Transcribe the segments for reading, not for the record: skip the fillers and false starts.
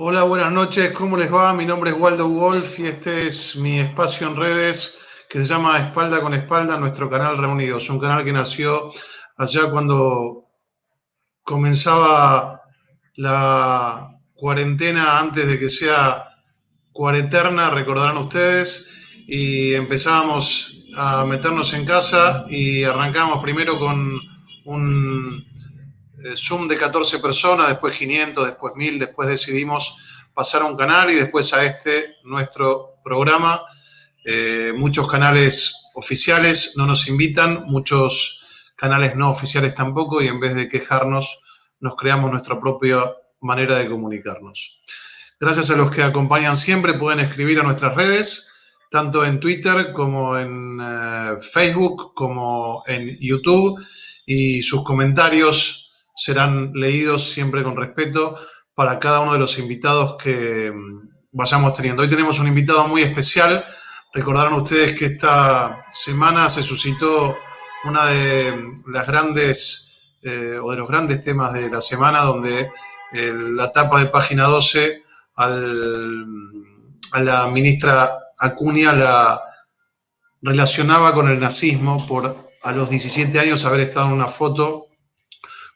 Hola, buenas noches, ¿cómo les va? Mi nombre es Waldo Wolf y este es mi espacio en redes que se llama Espalda con Espalda, nuestro canal Reunidos, un canal que nació allá cuando comenzaba la cuarentena, antes de que sea cuareterna, recordarán ustedes, y empezábamos a meternos en casa y arrancamos primero con un Zoom de 14 personas, después 500, después 1000, después decidimos pasar a un canal y después a nuestro programa. Muchos canales oficiales no nos invitan, muchos canales no oficiales tampoco, y en vez de quejarnos, nos creamos nuestra propia manera de comunicarnos. Gracias a los que acompañan siempre, pueden escribir a nuestras redes, tanto en Twitter como en Facebook, como en YouTube, y sus comentarios serán leídos siempre con respeto para cada uno de los invitados que vayamos teniendo. Hoy tenemos un invitado muy especial. Recordarán ustedes que esta semana se suscitó una de las grandes o de los grandes temas de la semana, donde la tapa de Página 12 a la ministra Acuña la relacionaba con el nazismo por a los 17 años haber estado en una foto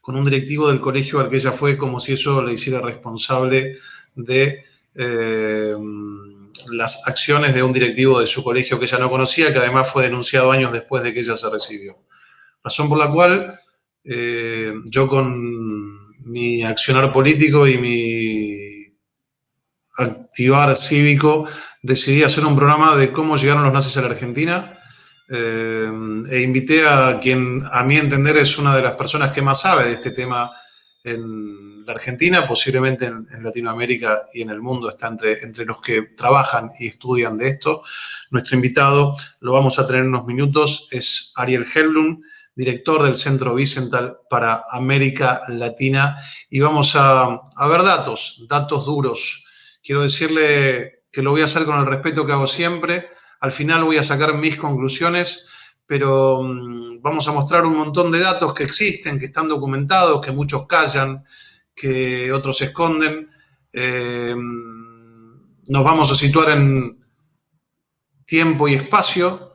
con un directivo del colegio al que ella fue, como si eso le hiciera responsable de las acciones de un directivo de su colegio que ella no conocía, que además fue denunciado años después de que ella se recibió. Razón por la cual yo, con mi accionar político y mi activar cívico, decidí hacer un programa de cómo llegaron los nazis a la Argentina. E invité a quien, a mi entender, es una de las personas que más sabe de este tema en la Argentina, posiblemente en Latinoamérica y en el mundo, está entre los que trabajan y estudian de esto. Nuestro invitado, lo vamos a tener en unos minutos, es Ariel Helblum, director del Centro Wiesenthal para América Latina, y vamos a ver datos duros. Quiero decirle que lo voy a hacer con el respeto que hago siempre. Al final voy a sacar mis conclusiones, pero vamos a mostrar un montón de datos que existen, que están documentados, que muchos callan, que otros esconden. Nos vamos a situar en tiempo y espacio,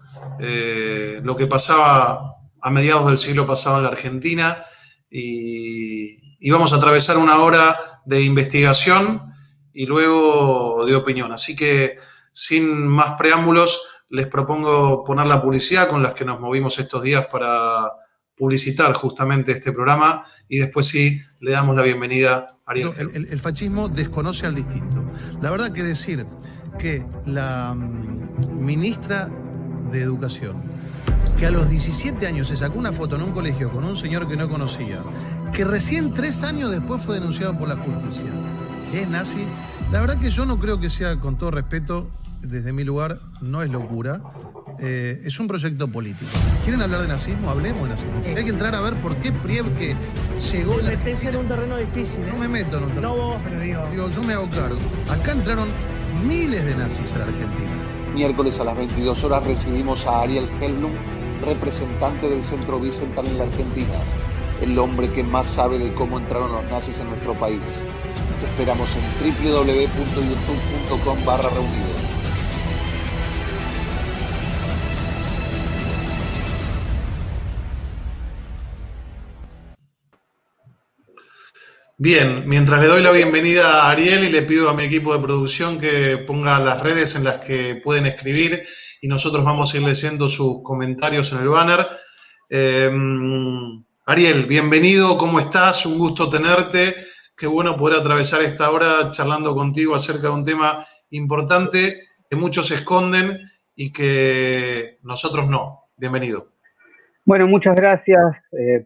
lo que pasaba a mediados del siglo pasado en la Argentina, y vamos a atravesar una hora de investigación y luego de opinión. Así que, sin más preámbulos, les propongo poner la publicidad con las que nos movimos estos días para publicitar justamente este programa, y después sí le damos la bienvenida a Ariel. El fascismo desconoce al distinto. La verdad que decir que la ministra de Educación, que a los 17 años se sacó una foto en un colegio con un señor que no conocía, que recién 3 años después fue denunciado por la justicia, que es nazi, la verdad que yo no creo que sea, con todo respeto, desde mi lugar, no es locura, es un proyecto político. ¿Quieren hablar de nazismo? Hablemos de nazismo. Hay que entrar a ver por qué Priebke llegó... Te metés en un terreno difícil, ¿eh? No me meto en un terreno. No vos, pero digo... Yo me hago cargo. Acá entraron miles de nazis a la Argentina. Miércoles a las 22 horas recibimos a Ariel Helblum, representante del Centro Wiesenthal en la Argentina, el hombre que más sabe de cómo entraron los nazis en nuestro país. Te esperamos en www.youtube.com/reunidos. Bien, mientras le doy la bienvenida a Ariel y le pido a mi equipo de producción que ponga las redes en las que pueden escribir, y nosotros vamos a ir leyendo sus comentarios en el banner. Ariel, bienvenido, ¿cómo estás? Un gusto tenerte. Qué bueno poder atravesar esta hora charlando contigo acerca de un tema importante que muchos esconden y que nosotros no. Bienvenido. Bueno, muchas gracias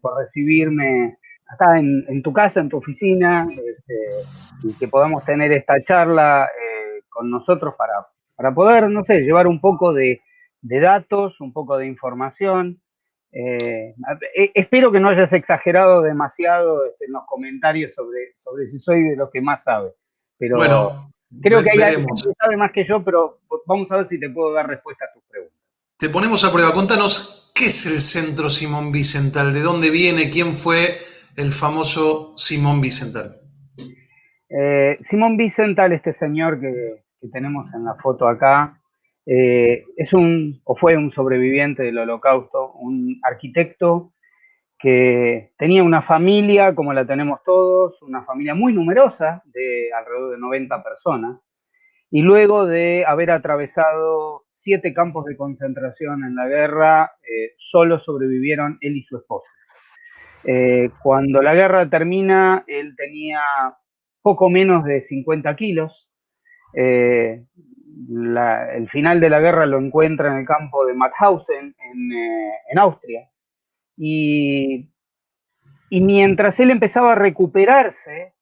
por recibirme acá en tu casa, en tu oficina, y que podamos tener esta charla con nosotros para poder, no sé, llevar un poco de datos, un poco de información. Espero que no hayas exagerado demasiado en los comentarios sobre si soy de los que más sabe, pero bueno, creo que hay alguien que sabe más que yo, pero vamos a ver si te puedo dar respuesta a tus preguntas. Te ponemos a prueba. Contanos, ¿qué es el Centro Simón Wiesenthal? ¿De dónde viene? ¿Quién fue el famoso Simón Wiesenthal? Simón Wiesenthal, este señor que tenemos en la foto acá, fue un sobreviviente del Holocausto, un arquitecto que tenía una familia, como la tenemos todos, una familia muy numerosa, de alrededor de 90 personas, y luego de haber atravesado 7 campos de concentración en la guerra, solo sobrevivieron él y su esposa. Cuando la guerra termina, él tenía poco menos de 50 kilos. El final de la guerra lo encuentra en el campo de Mauthausen, en Austria. Y mientras él empezaba a recuperarse,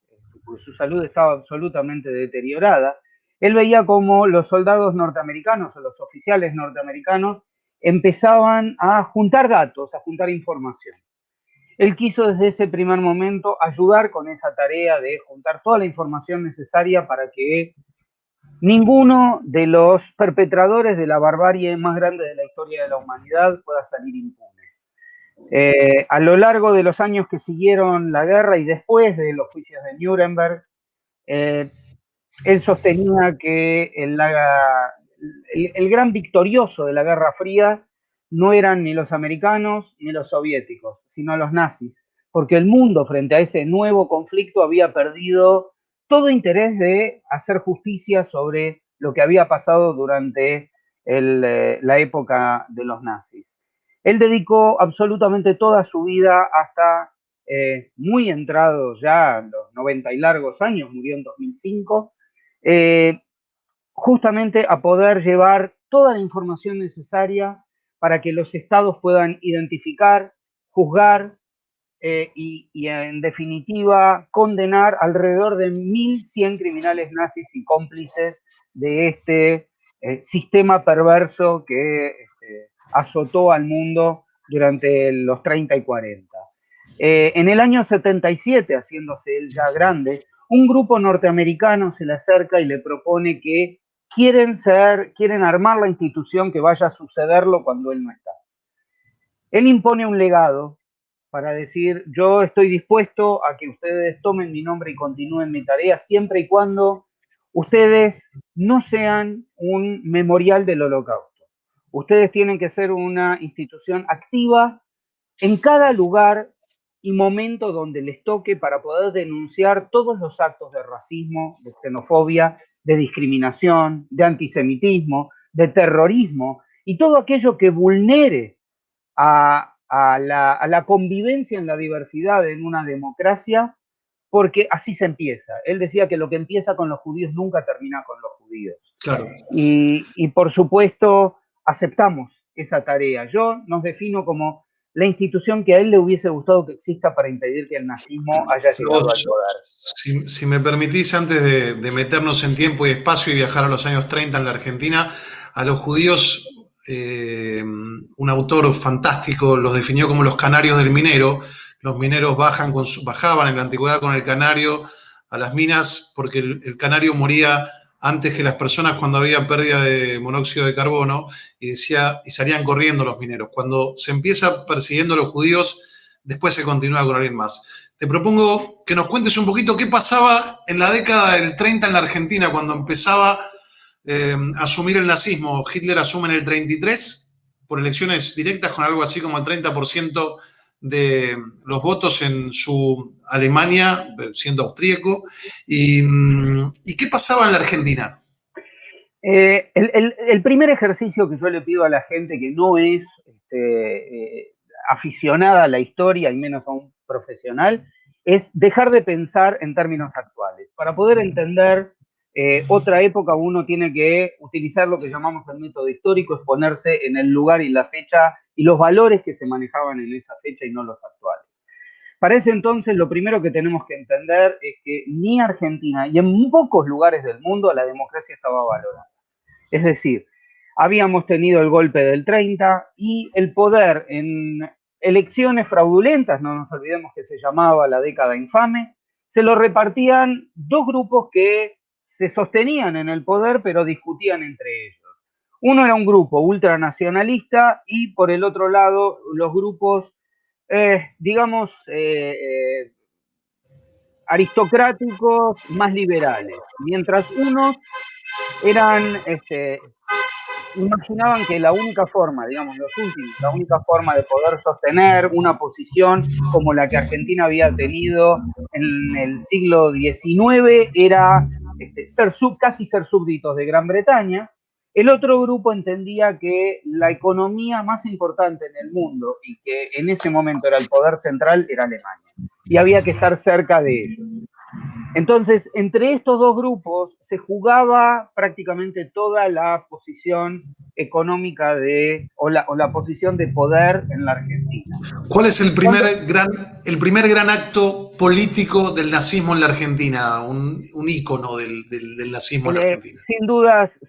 porque su salud estaba absolutamente deteriorada, él veía como los soldados norteamericanos o los oficiales norteamericanos empezaban a juntar datos, a juntar información. Él quiso desde ese primer momento ayudar con esa tarea de juntar toda la información necesaria para que ninguno de los perpetradores de la barbarie más grande de la historia de la humanidad pueda salir impune. A lo largo de los años que siguieron la guerra y después de los juicios de Nuremberg, él sostenía que el gran victorioso de la Guerra Fría no eran ni los americanos ni los soviéticos, sino los nazis, porque el mundo frente a ese nuevo conflicto había perdido todo interés de hacer justicia sobre lo que había pasado durante la época de los nazis. Él dedicó absolutamente toda su vida hasta muy entrados ya los 90 y largos años, murió en 2005, justamente a poder llevar toda la información necesaria para que los estados puedan identificar, juzgar y en definitiva condenar alrededor de 1.100 criminales nazis y cómplices de este sistema perverso que azotó al mundo durante los 30 y 40. En el año 77, haciéndose él ya grande, un grupo norteamericano se le acerca y le propone que quieren armar la institución que vaya a sucederlo cuando él no está. Él impone un legado para decir, yo estoy dispuesto a que ustedes tomen mi nombre y continúen mi tarea siempre y cuando ustedes no sean un memorial del Holocausto. Ustedes tienen que ser una institución activa en cada lugar y momento donde les toque para poder denunciar todos los actos de racismo, de xenofobia, de discriminación, de antisemitismo, de terrorismo y todo aquello que vulnere a la convivencia en la diversidad en una democracia, porque así se empieza. Él decía que lo que empieza con los judíos nunca termina con los judíos. Claro. Y por supuesto, aceptamos esa tarea. Yo nos defino como la institución que a él le hubiese gustado que exista para impedir que el nazismo haya llegado al poder. Si me permitís, antes de meternos en tiempo y espacio y viajar a los años 30 en la Argentina, a los judíos, un autor fantástico los definió como los canarios del minero. Los mineros bajaban en la antigüedad con el canario a las minas porque el canario moría antes que las personas cuando había pérdida de monóxido de carbono y salían corriendo los mineros. Cuando se empieza persiguiendo a los judíos, después se continúa con alguien más. Te propongo que nos cuentes un poquito qué pasaba en la década del 30 en la Argentina, cuando empezaba a asumir el nazismo. Hitler asume en el 33 por elecciones directas con algo así como el 30% de los votos en su Alemania, siendo austríaco. ¿Y qué pasaba en la Argentina? El primer ejercicio que yo le pido a la gente que no es aficionada a la historia, y menos a un profesional, es dejar de pensar en términos actuales. Para poder entender otra época, uno tiene que utilizar lo que llamamos el método histórico, es ponerse en el lugar y la fecha y los valores que se manejaban en esa fecha y no los actuales. Para ese entonces, lo primero que tenemos que entender es que ni Argentina y en pocos lugares del mundo la democracia estaba valorada. Es decir, habíamos tenido el golpe del 30 y el poder en elecciones fraudulentas, no nos olvidemos que se llamaba la década infame, se lo repartían dos grupos que se sostenían en el poder pero discutían entre ellos. Uno era un grupo ultranacionalista y por el otro lado los grupos, digamos, aristocráticos más liberales, mientras unos eran, imaginaban que la única forma, digamos, los últimos, la única forma de poder sostener una posición como la que Argentina había tenido en el siglo XIX era casi ser súbditos de Gran Bretaña. El otro grupo entendía que la economía más importante en el mundo y que en ese momento era el poder central era Alemania y había que estar cerca de ellos. Entonces, entre estos dos grupos se jugaba prácticamente toda la posición económica o la posición de poder en la Argentina. ¿Cuál es el primer gran acto político del nazismo en la Argentina? Un ícono del nazismo en la Argentina.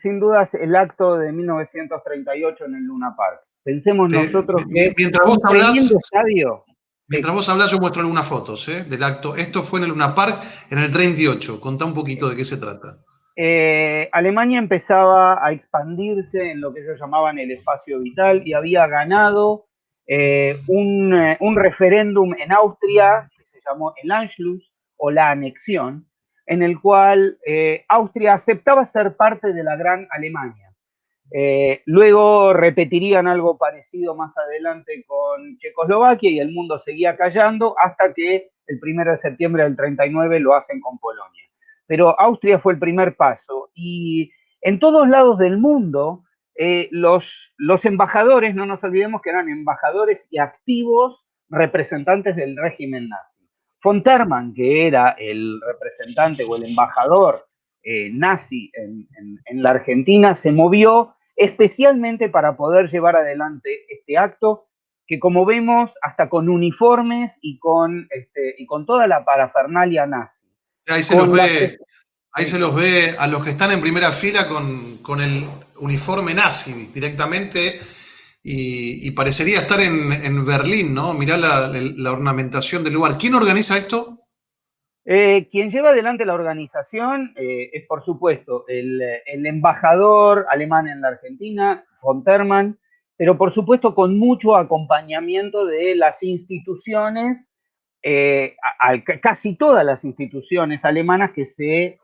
Sin dudas, el acto de 1938 en el Luna Park. Pensemos nosotros que mientras vos hablás, estadio. Mientras vos hablás, yo muestro algunas fotos del acto. Esto fue en el Luna Park en el 38. Contá un poquito de qué se trata. Alemania empezaba a expandirse en lo que ellos llamaban el espacio vital y había ganado un referéndum en Austria que se llamó el Anschluss o la anexión, en el cual Austria aceptaba ser parte de la Gran Alemania. Luego repetirían algo parecido más adelante con Checoslovaquia y el mundo seguía callando hasta que el 1 de septiembre del 39 lo hacen con Polonia. Pero Austria fue el primer paso y en todos lados del mundo los embajadores, no nos olvidemos que eran embajadores y activos representantes del régimen nazi. Von Termann, que era el representante o el embajador nazi en la Argentina, se movió especialmente para poder llevar adelante este acto que, como vemos, hasta con uniformes y con toda la parafernalia nazi. Ahí se los ve a los que están en primera fila con el uniforme nazi directamente y parecería estar en Berlín, ¿no? Mirá la ornamentación del lugar. ¿Quién organiza esto? Quien lleva adelante la organización es, por supuesto, el embajador alemán en la Argentina, von Termann, pero por supuesto con mucho acompañamiento de las instituciones, casi todas las instituciones alemanas que se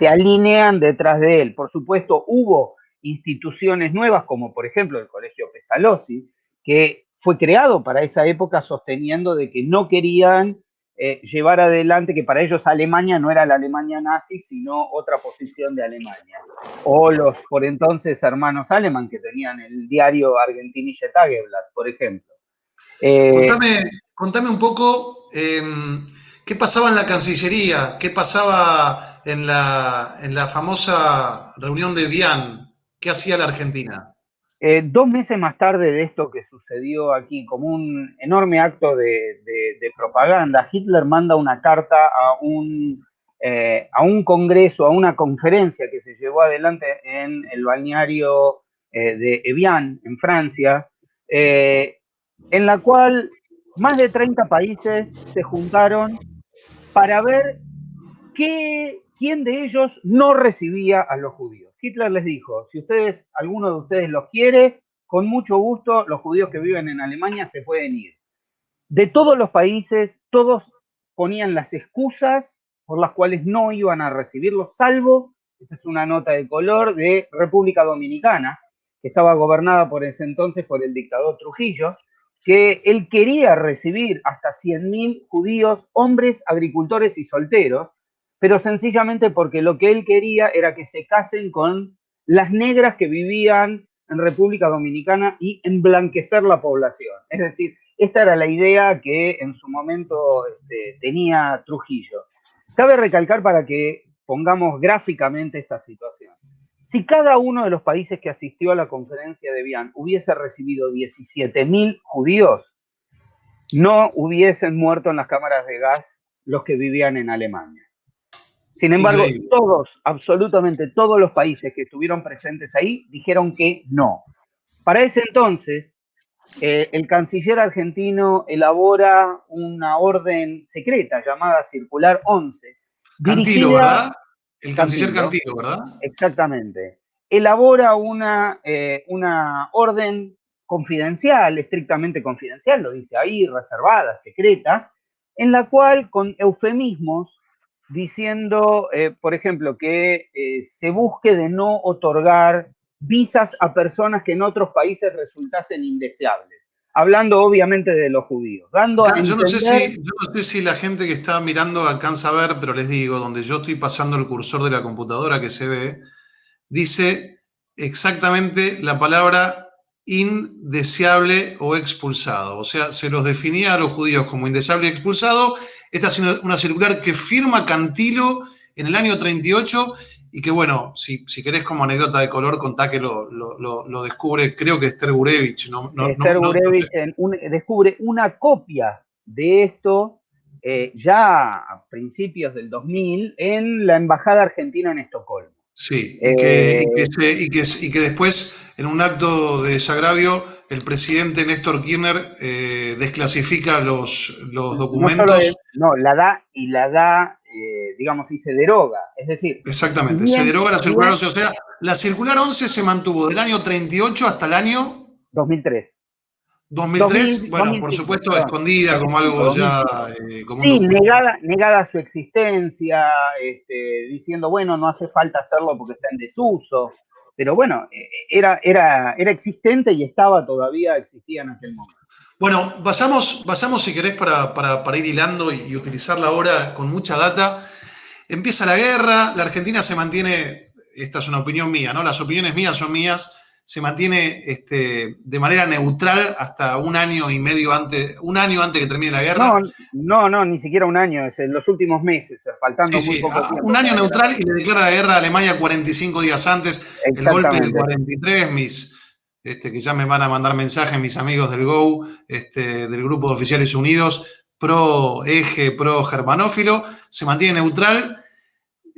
alinean detrás de él. Por supuesto, hubo instituciones nuevas, como por ejemplo el Colegio Pestalozzi, que fue creado para esa época sosteniendo de que no querían llevar adelante, que para ellos Alemania no era la Alemania nazi, sino otra posición de Alemania. O los por entonces hermanos Alemán, que tenían el diario Argentinische Tageblatt, por ejemplo. Contame un poco qué pasaba en la Cancillería, qué pasaba en la famosa reunión de Evian, qué hacía la Argentina. 2 meses más tarde de esto que sucedió aquí, como un enorme acto de propaganda, Hitler manda una carta a un congreso, a una conferencia que se llevó adelante en el balneario de Evian, en Francia, en la cual más de 30 países se juntaron para ver quién de ellos no recibía a los judíos. Hitler les dijo, si alguno de ustedes los quiere, con mucho gusto, los judíos que viven en Alemania se pueden ir. De todos los países, todos ponían las excusas por las cuales no iban a recibirlos, salvo, esta es una nota de color, de República Dominicana, que estaba gobernada por ese entonces por el dictador Trujillo, que él quería recibir hasta 100.000 judíos, hombres, agricultores y solteros, pero sencillamente porque lo que él quería era que se casen con las negras que vivían en República Dominicana y emblanquecer la población. Es decir, esta era la idea que en su momento tenía Trujillo. Cabe recalcar para que pongamos gráficamente esta situación. Si cada uno de los países que asistió a la conferencia de Evian hubiese recibido 17.000 judíos, no hubiesen muerto en las cámaras de gas los que vivían en Alemania. Sin embargo, absolutamente todos los países que estuvieron presentes ahí dijeron que no. Para ese entonces, el canciller argentino elabora una orden secreta llamada Circular 11. Cantilo, ¿verdad? El canciller Cantilo, ¿verdad? Exactamente. Elabora una orden confidencial, estrictamente confidencial, lo dice ahí, reservada, secreta, en la cual con eufemismos diciendo, por ejemplo, que se busque de no otorgar visas a personas que en otros países resultasen indeseables, hablando obviamente de los judíos, dando a Acá, entender... yo no sé si la gente que está mirando alcanza a ver, pero les digo, donde yo estoy pasando el cursor de la computadora que se ve, dice exactamente la palabra indeseable o expulsado. O sea, se los definía a los judíos como indeseable y expulsado. Esta es una circular que firma Cantilo en el año 38 y que, bueno, si querés como anécdota de color, contá que lo descubre, creo que Esther Gurevich. Esther No sé. Gurevich descubre una copia de esto ya a principios del 2000 en la Embajada Argentina en Estocolmo. Sí, Eh, y que después, en un acto de desagravio, el presidente Néstor Kirchner desclasifica los no solo documentos. no, la da, digamos, y se deroga. Es decir, si Exactamente, se bien, deroga la si circular bien 11. O sea, la circular 11 se mantuvo del año 38 hasta el año 2003, 2003. Bueno, por 2005, supuesto, perdón, escondida como 2005, algo ya, 2005. como un Sí, documento. negada su existencia, diciendo, bueno, no hace falta hacerlo porque está en desuso, pero bueno, era existente y existía en aquel momento. Bueno, basamos si querés para ir hilando y utilizarla ahora con mucha data. Empieza la guerra, la Argentina se mantiene, esta es una opinión mía, ¿no? Las opiniones mías son mías, se mantiene de manera neutral hasta un año y medio antes, un año antes que termine la guerra. No, ni siquiera un año, es en los últimos meses, Sí, faltando muy sí, poco un tiempo año para que la... neutral y le declara la guerra a Alemania 45 días antes, el golpe del Exactamente. 43, que ya me van a mandar mensajes mis amigos del GO, del Grupo de Oficiales Unidos, pro eje, pro germanófilo, se mantiene neutral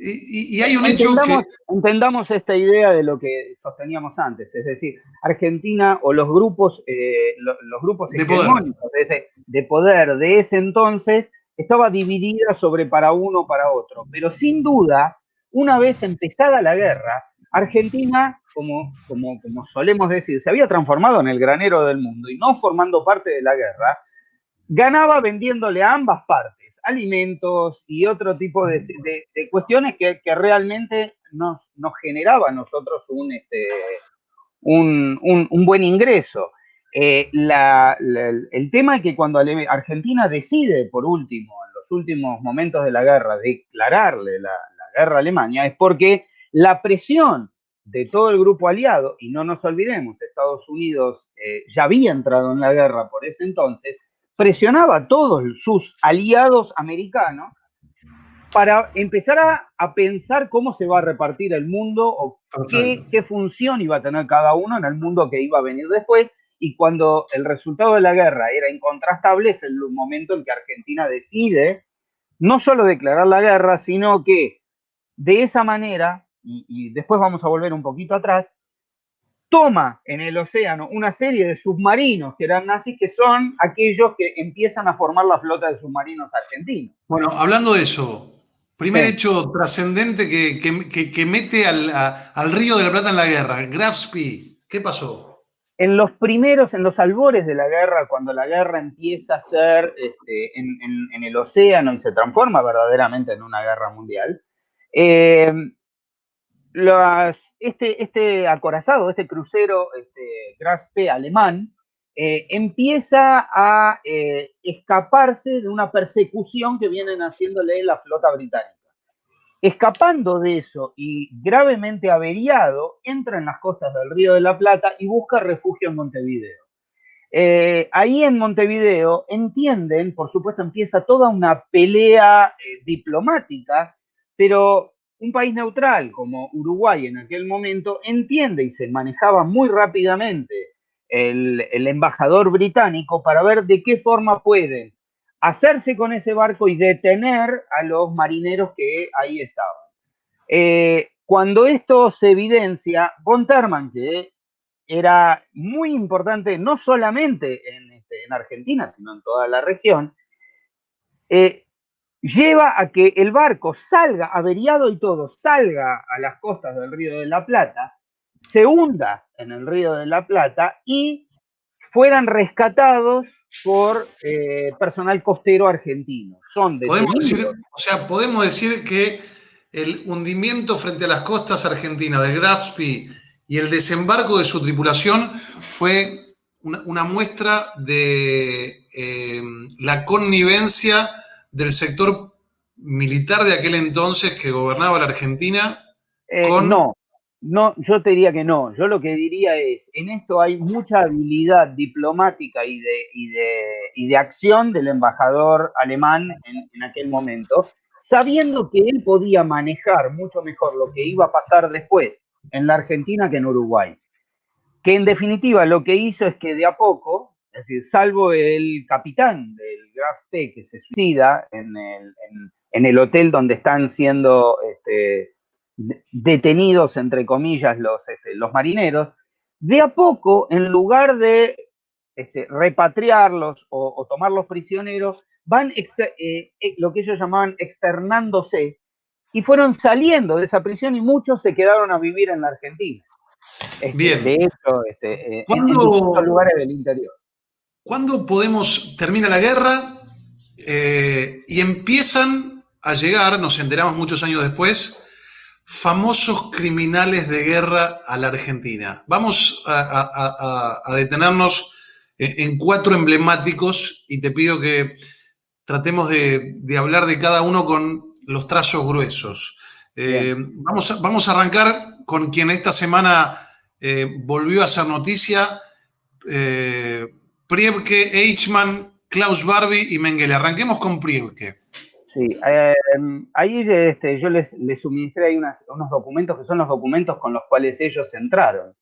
y hay un hecho que... Entendamos esta idea de lo que sosteníamos antes, es decir, Argentina o los grupos De poder. hegemónicos de poder de ese entonces estaba dividida sobre para uno o para otro, pero sin duda, una vez empezada la guerra, Argentina, como solemos decir, se había transformado en el granero del mundo y no formando parte de la guerra, ganaba vendiéndole a ambas partes alimentos y otro tipo de cuestiones que realmente nos generaba a nosotros un buen ingreso. El tema es que cuando Argentina decide, por último, en los últimos momentos de la guerra, declararle la guerra a Alemania, es porque la presión de todo el grupo aliado, y no nos olvidemos, Estados Unidos ya había entrado en la guerra por ese entonces, presionaba a todos sus aliados americanos para empezar a pensar cómo se va a repartir el mundo o qué función iba a tener cada uno en el mundo que iba a venir después. Y cuando el resultado de la guerra era incontrastable, es el momento en que Argentina decide no solo declarar la guerra, sino que de esa manera, y después vamos a volver un poquito atrás, toma en el océano una serie de submarinos que eran nazis, que son aquellos que empiezan a formar la flota de submarinos argentinos. Bueno, hablando de eso, primer hecho trascendente que mete al Río de la Plata en la guerra, Graf Spee, ¿qué pasó? En los albores de la guerra, cuando la guerra empieza a ser en el océano y se transforma verdaderamente en una guerra mundial, este acorazado, este crucero Graf Spee alemán, empieza a escaparse de una persecución que vienen haciéndole la flota británica. Escapando de eso y gravemente averiado, entra en las costas del Río de la Plata y busca refugio en Montevideo. Ahí en Montevideo entienden, por supuesto, empieza toda una pelea diplomática, pero un país neutral como Uruguay en aquel momento entiende y se manejaba muy rápidamente el embajador británico para ver de qué forma pueden hacerse con ese barco y detener a los marineros que ahí estaban. Cuando esto se evidencia, von Terman, que era muy importante no solamente en Argentina, sino en toda la región, lleva a que el barco salga, averiado y todo, salga a las costas del Río de la Plata, se hunda en el Río de la Plata y fueran rescatados por personal costero argentino. Son detenidos. Podemos decir que el hundimiento frente a las costas argentinas del Graf Spee y el desembarco de su tripulación fue una muestra de la connivencia del sector militar de aquel entonces que gobernaba la Argentina con... No, yo te diría que no. Yo lo que diría es, en esto hay mucha habilidad diplomática y de acción del embajador alemán en aquel momento, sabiendo que él podía manejar mucho mejor lo que iba a pasar después en la Argentina que en Uruguay. Que en definitiva lo que hizo es que de a poco, es decir, salvo el capitán del Graf Spee que se suicida en el hotel donde están siendo detenidos, entre comillas, los marineros, de a poco, en lugar de repatriarlos o tomarlos prisioneros, van lo que ellos llamaban externándose y fueron saliendo de esa prisión y muchos se quedaron a vivir en la Argentina. Bien. De hecho, en distintos lugares del interior. ¿Cuándo termina la guerra y empiezan a llegar, nos enteramos muchos años después, famosos criminales de guerra a la Argentina? Vamos a detenernos en 4 emblemáticos y te pido que tratemos de hablar de cada uno con los trazos gruesos. Vamos a arrancar con quien esta semana volvió a hacer noticia, Priebke, Eichmann, Klaus Barbie y Mengele. Arranquemos con Priebke. Sí, ahí yo les suministré ahí unos documentos que son los documentos con los cuales ellos entraron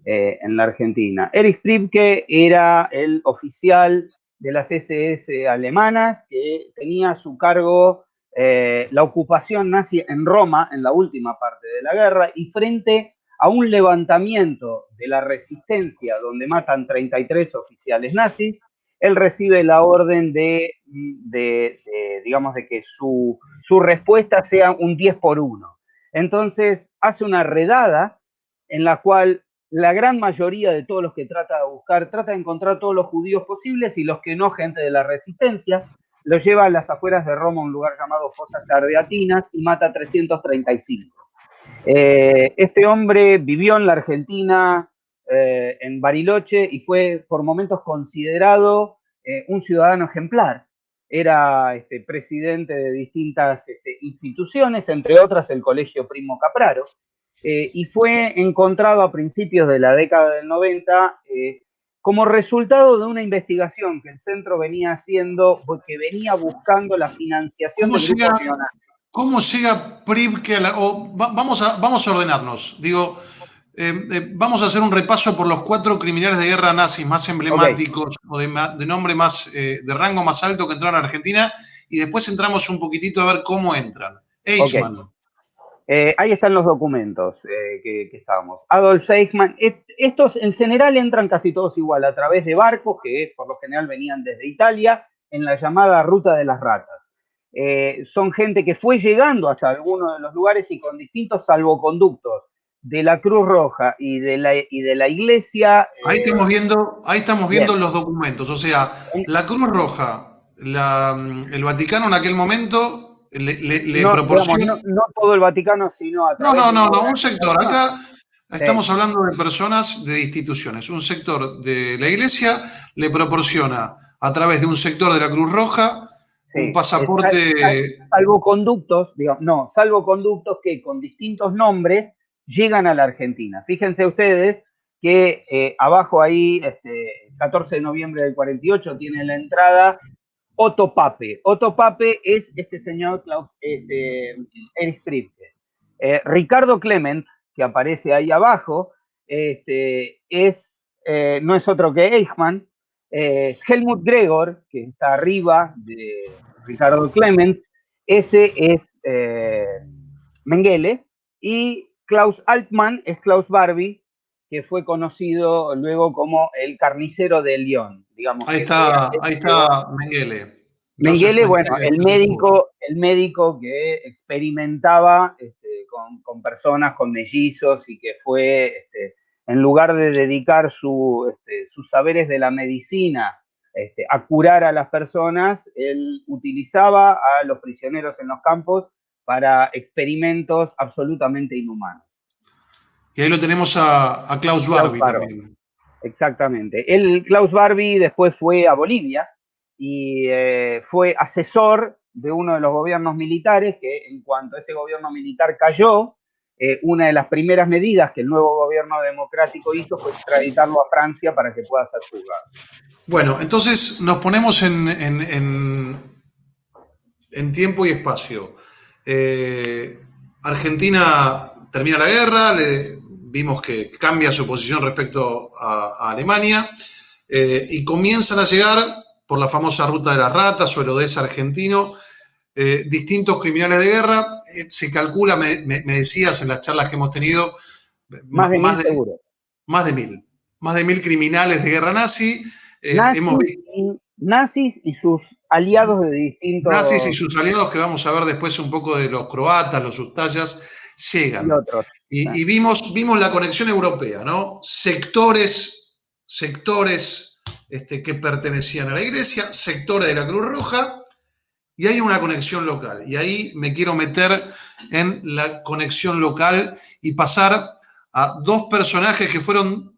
en la Argentina. Erich Priebke era el oficial de las SS alemanas que tenía a su cargo la ocupación nazi en Roma en la última parte de la guerra y frente a un levantamiento de la resistencia donde matan 33 oficiales nazis, él recibe la orden de que su respuesta sea un 10 por 1. Entonces hace una redada en la cual la gran mayoría de todos los que trata de encontrar todos los judíos posibles y los que no, gente de la resistencia, los lleva a las afueras de Roma, un lugar llamado Fosas Ardeatinas, y mata a 335. Este hombre vivió en la Argentina, en Bariloche, y fue por momentos considerado un ciudadano ejemplar. Era presidente de distintas instituciones, entre otras el Colegio Primo Capraro, y fue encontrado a principios de la década del 90 como resultado de una investigación que el centro venía haciendo, porque venía buscando la financiación del grupo neonazi. ¿Cómo llega Priebke a la... vamos a ordenarnos. Digo, vamos a hacer un repaso por los 4 criminales de guerra nazis más emblemáticos, okay, o de nombre más, de rango más alto que entraron a Argentina, y después entramos un poquitito a ver cómo entran. Eichmann. Okay. Ahí están los documentos que estábamos. Adolf Eichmann, estos en general entran casi todos igual, a través de barcos que por lo general venían desde Italia, en la llamada Ruta de las Ratas. Son gente que fue llegando hasta algunos de los lugares y con distintos salvoconductos de la Cruz Roja y de la Iglesia. Ahí estamos viendo los documentos. O sea, la Cruz Roja, el Vaticano en aquel momento le proporciona. No todo el Vaticano, sino a través No, un sector. Acá estamos hablando de personas, de instituciones. Un sector de la Iglesia le proporciona a través de un sector de la Cruz Roja un pasaporte. Salvoconductos que con distintos nombres llegan a la Argentina. Fíjense ustedes que abajo ahí, 14 de noviembre del 48, tiene la entrada Otto Pape. Otto Pape es este señor Erich Priebke. Ricardo Clement, que aparece ahí abajo, no es otro que Eichmann. Helmut Gregor, que está arriba de Ricardo Clement, ese es Mengele, y Klaus Altmann es Klaus Barbie, que fue conocido luego como el carnicero de Lyon. Digamos, ahí está Mengele. Mengele, bueno, el médico que experimentaba con personas, con mellizos, y que fue, en lugar de dedicar sus saberes de la medicina a curar a las personas, él utilizaba a los prisioneros en los campos para experimentos absolutamente inhumanos. Y ahí lo tenemos a Klaus Barbie también. Exactamente. Klaus Barbie después fue a Bolivia y fue asesor de uno de los gobiernos militares, que en cuanto ese gobierno militar cayó, una de las primeras medidas que el nuevo gobierno democrático hizo fue extraditarlo a Francia para que pueda ser juzgado. Bueno, entonces nos ponemos en tiempo y espacio. Argentina termina la guerra, vimos que cambia su posición respecto a Alemania, y comienzan a llegar, por la famosa ruta de las ratas o el Odesa argentino, distintos criminales de guerra. Se calcula, me decías en las charlas que hemos tenido, más de 1.000 seguro. Más de 1.000 criminales de guerra nazi. Nazis y sus aliados de distintos... Nazis y sus aliados, que vamos a ver después un poco de los croatas, los ustayas, llegan. Y vimos la conexión europea, ¿no? Sectores que pertenecían a la Iglesia, sectores de la Cruz Roja, y hay una conexión local. Y ahí me quiero meter en la conexión local y pasar a dos personajes que fueron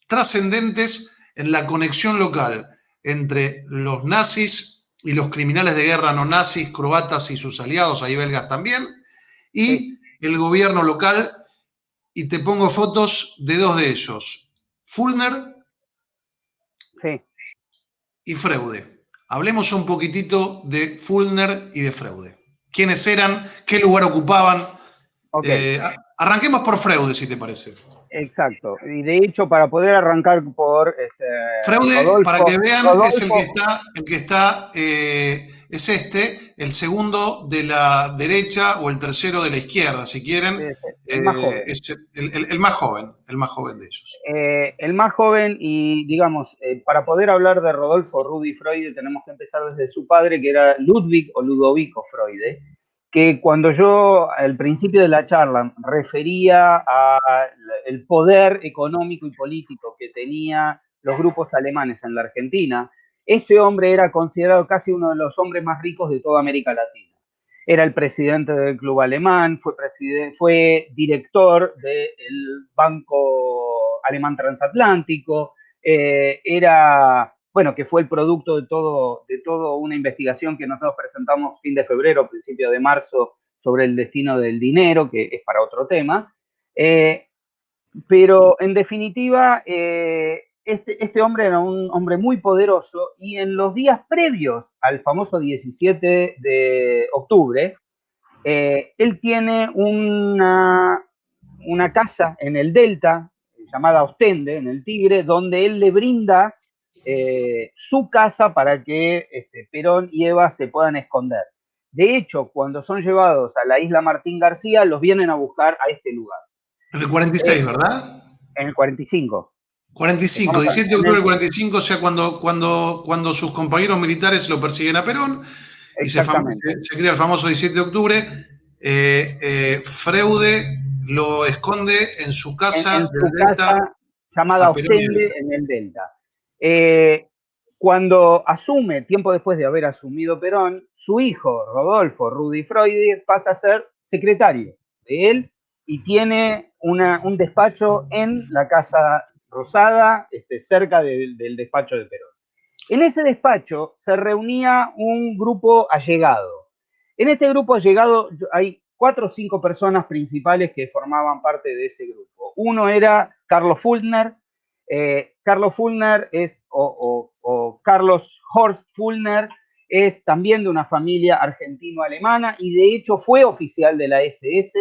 trascendentes en la conexión local entre los nazis y los criminales de guerra no nazis, croatas y sus aliados, ahí belgas también, y el gobierno local. Y te pongo fotos de dos de ellos, Füllner y Freude. Hablemos un poquitito de Füllner y de Freude. ¿Quiénes eran? ¿Qué lugar ocupaban? Arranquemos por Freude, si te parece. Exacto. Y de hecho, para poder arrancar por... Freude, Rodolfo, para que vean, Rodolfo, es el que está es el segundo de la derecha o el tercero de la izquierda, si quieren. El más joven. Es el más joven de ellos. El más joven y, digamos, para poder hablar de Rodolfo, Rudi Freude, tenemos que empezar desde su padre, que era Ludwig o Ludovico Freude, que cuando yo al principio de la charla refería al poder económico y político que tenía los grupos alemanes en la Argentina, este hombre era considerado casi uno de los hombres más ricos de toda América Latina. Era el presidente del Club Alemán, fue director del Banco Alemán Transatlántico, que fue el producto de toda una investigación que nosotros presentamos fin de febrero, principio de marzo, sobre el destino del dinero, que es para otro tema. Pero en definitiva, este hombre era un hombre muy poderoso, y en los días previos al famoso 17 de octubre, él tiene una casa en el Delta, llamada Ostende, en el Tigre, donde él le brinda su casa para que Perón y Eva se puedan esconder. De hecho, cuando son llevados a la isla Martín García, los vienen a buscar a este lugar. En el 46, ¿verdad? En el 45. 45, 17 de octubre del 45, o sea, cuando sus compañeros militares lo persiguen a Perón, y se crea el famoso 17 de octubre, Freude lo esconde en su casa, en su casa llamada Ostende, en el Delta. Cuando asume, tiempo después de haber asumido Perón, su hijo, Rodolfo Rudi Freude, pasa a ser secretario de él y tiene un despacho en la Casa Rosada, cerca del despacho de Perón. En ese despacho se reunía un grupo allegado. En este grupo allegado hay 4 o 5 personas principales que formaban parte de ese grupo. Uno era Carlos Füllner. Carlos Füllner Carlos Horst Füllner es también de una familia argentino-alemana y de hecho fue oficial de la SS,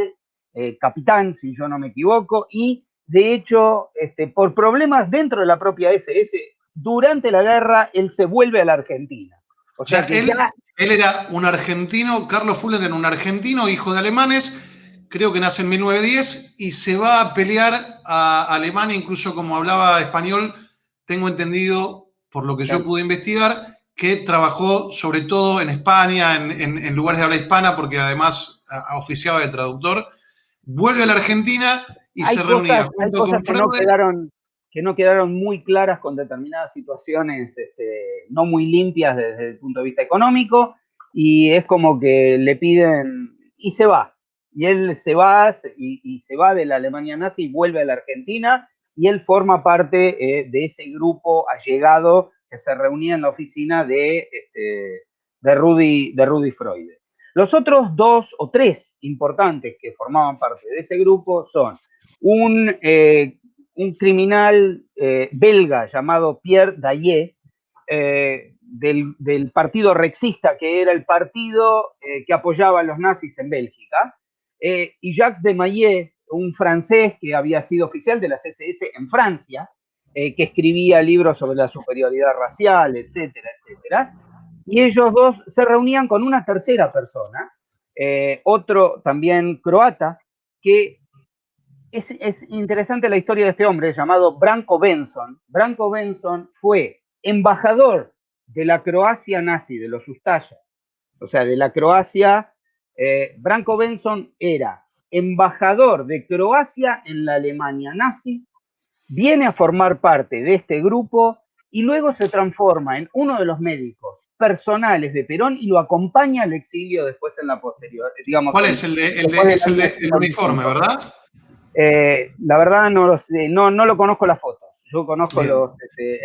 capitán, si yo no me equivoco, y de hecho, por problemas dentro de la propia SS, durante la guerra, él se vuelve a la Argentina. O sea, él era un argentino, Carlos Füllner era un argentino, hijo de alemanes, creo que nace en 1910, y se va a pelear a Alemania, incluso como hablaba español, tengo entendido, por lo que yo pude investigar, que trabajó sobre todo en España, en lugares de habla hispana, porque además oficiaba de traductor. Vuelve a la Argentina y se reunía junto con Freude. que no quedaron muy claras con determinadas situaciones no muy limpias desde el punto de vista económico, y es como que le piden, y se va. Y él se va, y se va de la Alemania nazi y vuelve a la Argentina, y él forma parte de ese grupo allegado que se reunía en la oficina de Rudy Freud. Los otros 2 o 3 importantes que formaban parte de ese grupo son un criminal belga llamado Pierre Daillet, del partido rexista, que era el partido que apoyaba a los nazis en Bélgica, y Jacques de Maillet, un francés que había sido oficial de las SS en Francia, que escribía libros sobre la superioridad racial, etcétera, etcétera. Y ellos dos se reunían con una tercera persona, otro también croata, que es interesante la historia de este hombre llamado Branko Benson. Branko Benson fue embajador de la Croacia nazi, de los Ustaša, o sea, de la Croacia. Branko Benson era embajador de Croacia en la Alemania nazi, viene a formar parte de este grupo y luego se transforma en uno de los médicos personales de Perón y lo acompaña al exilio después en la posterior. Digamos, ¿Cuál es el uniforme, verdad? La verdad no lo sé, no lo conozco las fotos. Yo conozco Bien. los...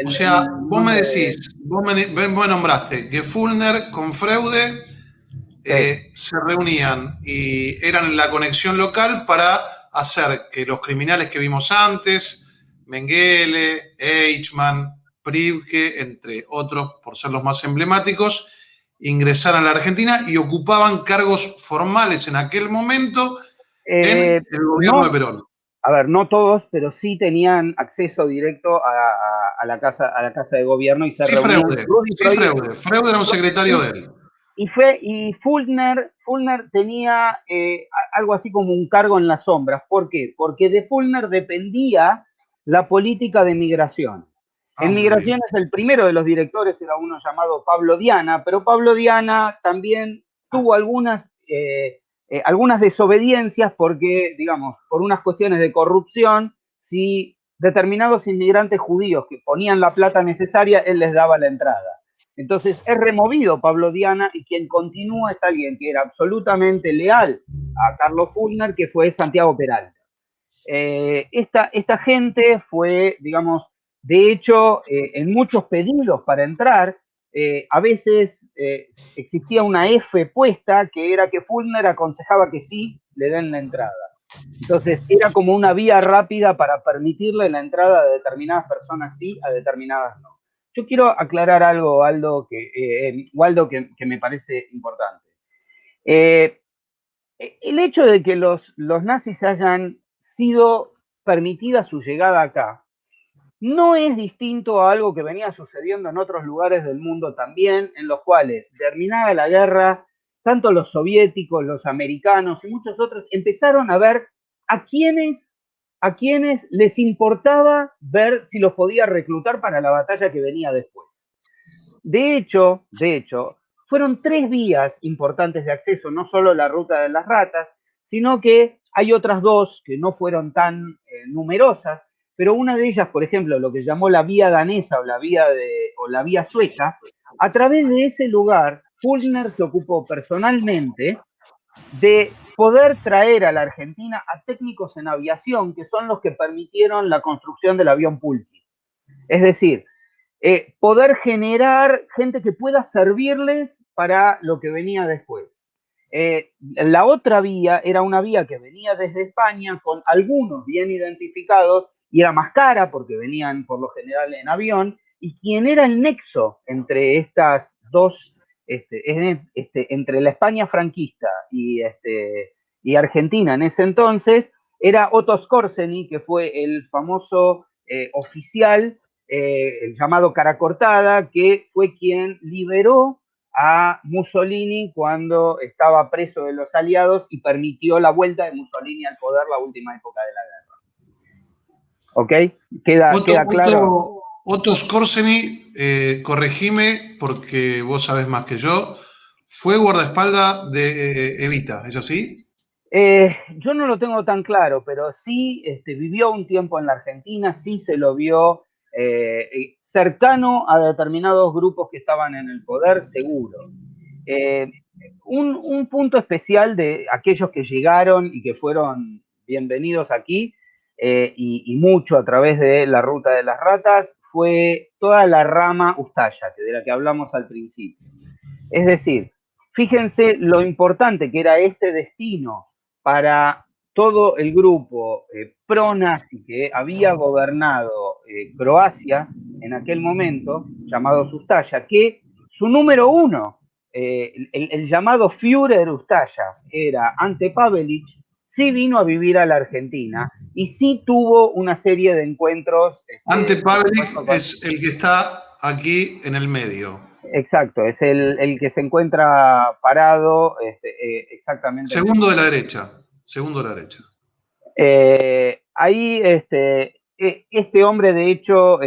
o sea, vos me decís, vos nombraste que Fulner con Freude se reunían y eran la conexión local para hacer que los criminales que vimos antes, Mengele, Eichmann, Pribke, entre otros, por ser los más emblemáticos, ingresaran a la Argentina y ocupaban cargos formales en aquel momento en el gobierno de Perón. A ver, no todos, pero sí tenían acceso directo a la casa de gobierno y se reunían. Freude era un secretario de él. Y Fulner tenía algo así como un cargo en las sombras. ¿Por qué? Porque de Fulner dependía la política de migración. En migraciones el primero de los directores era uno llamado Pablo Diana, pero Pablo Diana también tuvo algunas desobediencias porque, digamos, por unas cuestiones de corrupción, si determinados inmigrantes judíos que ponían la plata necesaria, él les daba la entrada. Entonces es removido Pablo Diana y quien continúa es alguien que era absolutamente leal a Carlos Fulner, que fue Santiago Peralta. Esta gente fue, digamos, de hecho, en muchos pedidos para entrar, a veces existía una F puesta que era que Fulner aconsejaba que sí le den la entrada. Entonces era como una vía rápida para permitirle la entrada de determinadas personas sí, a determinadas no. Yo quiero aclarar algo, Waldo, que me parece importante. El hecho de que los nazis hayan sido permitida su llegada acá no es distinto a algo que venía sucediendo en otros lugares del mundo también, en los cuales, terminada la guerra, tanto los soviéticos, los americanos y muchos otros empezaron a ver a quienes les importaba ver si los podía reclutar para la batalla que venía después. De hecho, fueron 3 vías importantes de acceso, no solo la ruta de las ratas, sino que hay otras 2 que no fueron tan numerosas, pero una de ellas, por ejemplo, lo que llamó la vía danesa o la vía sueca, a través de ese lugar, Fulner se ocupó personalmente de poder traer a la Argentina a técnicos en aviación, que son los que permitieron la construcción del avión Pulki. Es decir, poder generar gente que pueda servirles para lo que venía después. La otra vía era una vía que venía desde España con algunos bien identificados y era más cara porque venían por lo general en avión, y quien era el nexo entre estas dos, entre la España franquista y Argentina en ese entonces, era Otto Skorzeny, que fue el famoso oficial, el llamado Cara Cortada, que fue quien liberó a Mussolini cuando estaba preso de los aliados y permitió la vuelta de Mussolini al poder la última época de la guerra. ¿Ok? ¿Queda claro? Otto Skorzeny, corregime porque vos sabés más que yo, fue guardaespaldas de Evita, ¿es así? Yo no lo tengo tan claro, pero sí vivió un tiempo en la Argentina, sí se lo vio cercano a determinados grupos que estaban en el poder, seguro. Eh, un punto especial de aquellos que llegaron y que fueron bienvenidos aquí, y mucho a través de la Ruta de las Ratas, fue toda la rama Ustaya, de la que hablamos al principio. Es decir, fíjense lo importante que era este destino para todo el grupo pro-nazi que había gobernado Croacia en aquel momento, llamado Ustaya, que su número uno, el llamado Führer Ustaya, era Ante Pavelić, sí vino a vivir a la Argentina y sí tuvo una serie de encuentros. Ante Pavelić es el que está aquí en el medio. Exacto, es el que se encuentra parado exactamente. Segundo de la derecha. Segundo de la derecha. Ahí este hombre, de hecho,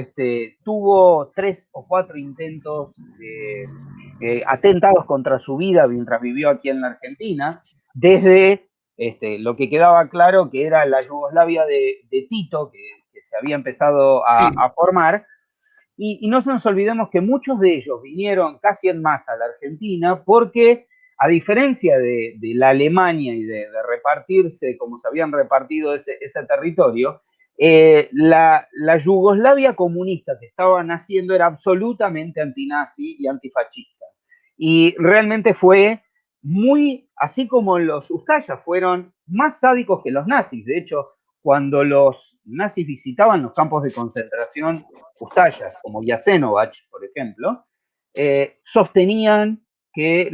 tuvo 3 o 4 intentos de atentados contra su vida mientras vivió aquí en la Argentina, desde lo que quedaba claro que era la Yugoslavia de Tito, que se había empezado a formar. Y no nos olvidemos que muchos de ellos vinieron casi en masa a la Argentina porque, a diferencia de la Alemania y de repartirse como se habían repartido ese territorio, la Yugoslavia comunista que estaba naciendo era absolutamente antinazi y antifascista. Y realmente fue muy, así como los Ustayas fueron más sádicos que los nazis. De hecho, cuando los nazis visitaban los campos de concentración Ustayas, como Jasenovac, por ejemplo, sostenían que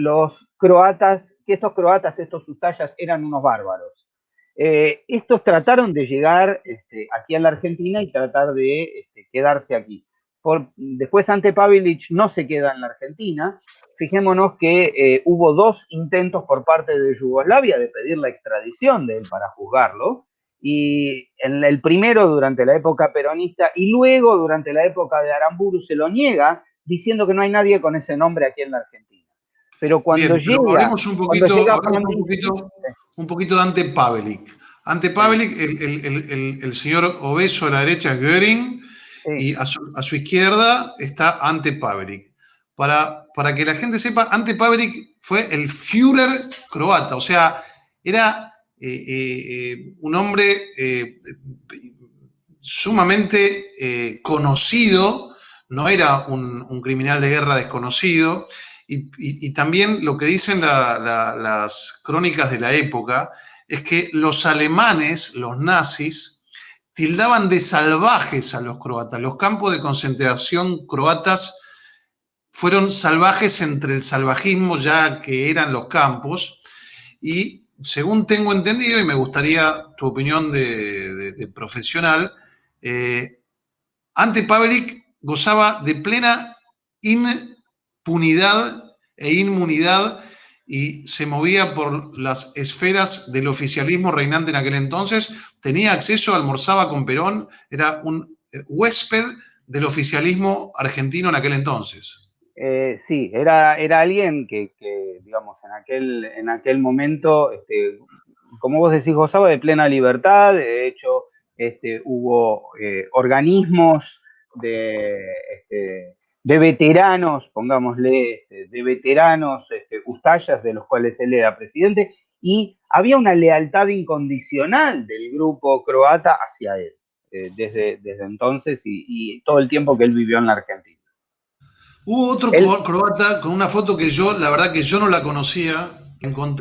estos Ustayas eran unos bárbaros. Estos trataron de llegar aquí a la Argentina y tratar de quedarse aquí. Después Ante Pavelić no se queda en la Argentina. Fijémonos que hubo 2 intentos por parte de Yugoslavia de pedir la extradición de él para juzgarlo, y en el primero durante la época peronista y luego durante la época de Aramburu se lo niega, diciendo que no hay nadie con ese nombre aquí en la Argentina. Pero cuando llega... Pero hablemos un poquito de Ante Pavelić. Ante Pavelić, el señor obeso a la derecha es Göring, sí. Y a su izquierda está Ante Pavelić. Para que la gente sepa, Ante Pavelić fue el Führer croata, o sea, era un hombre sumamente conocido, no era un criminal de guerra desconocido, y también lo que dicen las crónicas de la época es que los alemanes, los nazis, tildaban de salvajes a los croatas. Los campos de concentración croatas fueron salvajes entre el salvajismo ya que eran los campos, y según tengo entendido, y me gustaría tu opinión de profesional, Ante Pavelić gozaba de plena impunidad e inmunidad y se movía por las esferas del oficialismo reinante en aquel entonces, tenía acceso, almorzaba con Perón, era un huésped del oficialismo argentino en aquel entonces. Sí, era alguien que digamos, en aquel momento, como vos decís, gozaba de plena libertad. De hecho, hubo organismos de veteranos, pongámosle, de veteranos Ustayas, de los cuales él era presidente, y había una lealtad incondicional del grupo croata hacia él, desde entonces y todo el tiempo que él vivió en la Argentina. Hubo otro croata con una foto que yo, la verdad que yo no la conocía,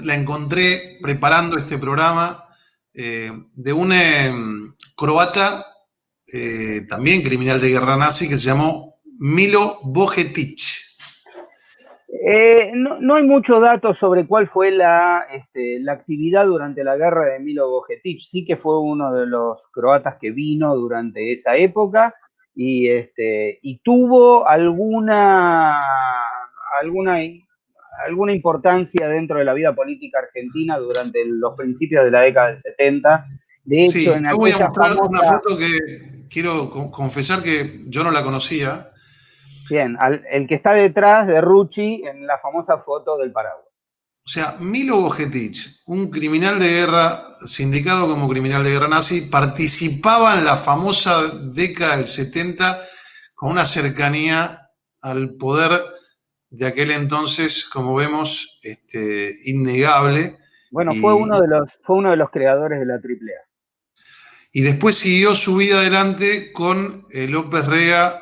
la encontré preparando este programa, de un croata, también criminal de guerra nazi, que se llamó Milo Bojetic. No hay muchos datos sobre cuál fue la actividad durante la guerra de Milo Bojetic. Sí que fue uno de los croatas que vino durante esa época y tuvo alguna importancia dentro de la vida política argentina durante los principios de la década del 70. De hecho, sí, yo voy a mostrar una foto que quiero confesar que yo no la conocía. Bien, el que está detrás de Rucci en la famosa foto del paraguas. sea, Milo Bogetich, un criminal de guerra, sindicado como criminal de guerra nazi, participaba en la famosa década del 70 con una cercanía al poder de aquel entonces, como vemos, innegable. Bueno, Y, fue uno de los creadores de la AAA. y después siguió su vida adelante con López Rega,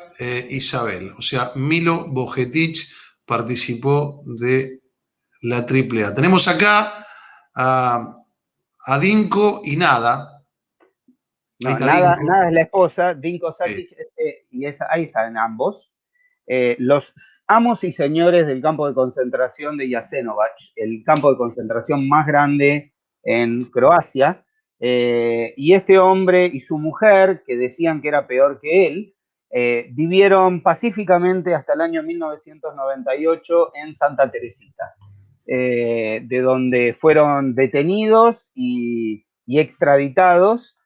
Isabel. O sea, Milo Bogetich participó de la AAA. Tenemos acá a Dinko y Nada. Ahí No, está Dinko. Nada es la esposa, Dinko Sakic, Sí. y ahí están ambos. Los amos y señores del campo de concentración de Jasenovac, el campo de concentración más grande en Croacia, y este hombre y su mujer, que decían que era peor que él, vivieron pacíficamente hasta el año 1998 en Santa Teresita, de donde fueron detenidos y extraditados.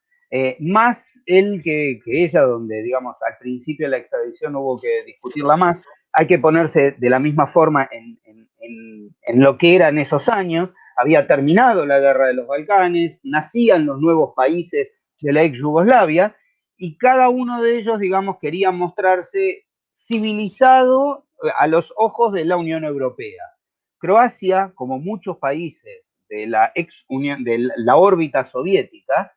Más él que ella, donde, digamos, al principio de la extradición hubo que discutirla más. Hay que ponerse de la misma forma en lo que eran esos años. Había terminado la guerra de los Balcanes, nacían los nuevos países de la ex Yugoslavia, y cada uno de ellos, digamos, quería mostrarse civilizado a los ojos de la Unión Europea. Croacia, como muchos países de la ex Unión, de la órbita soviética,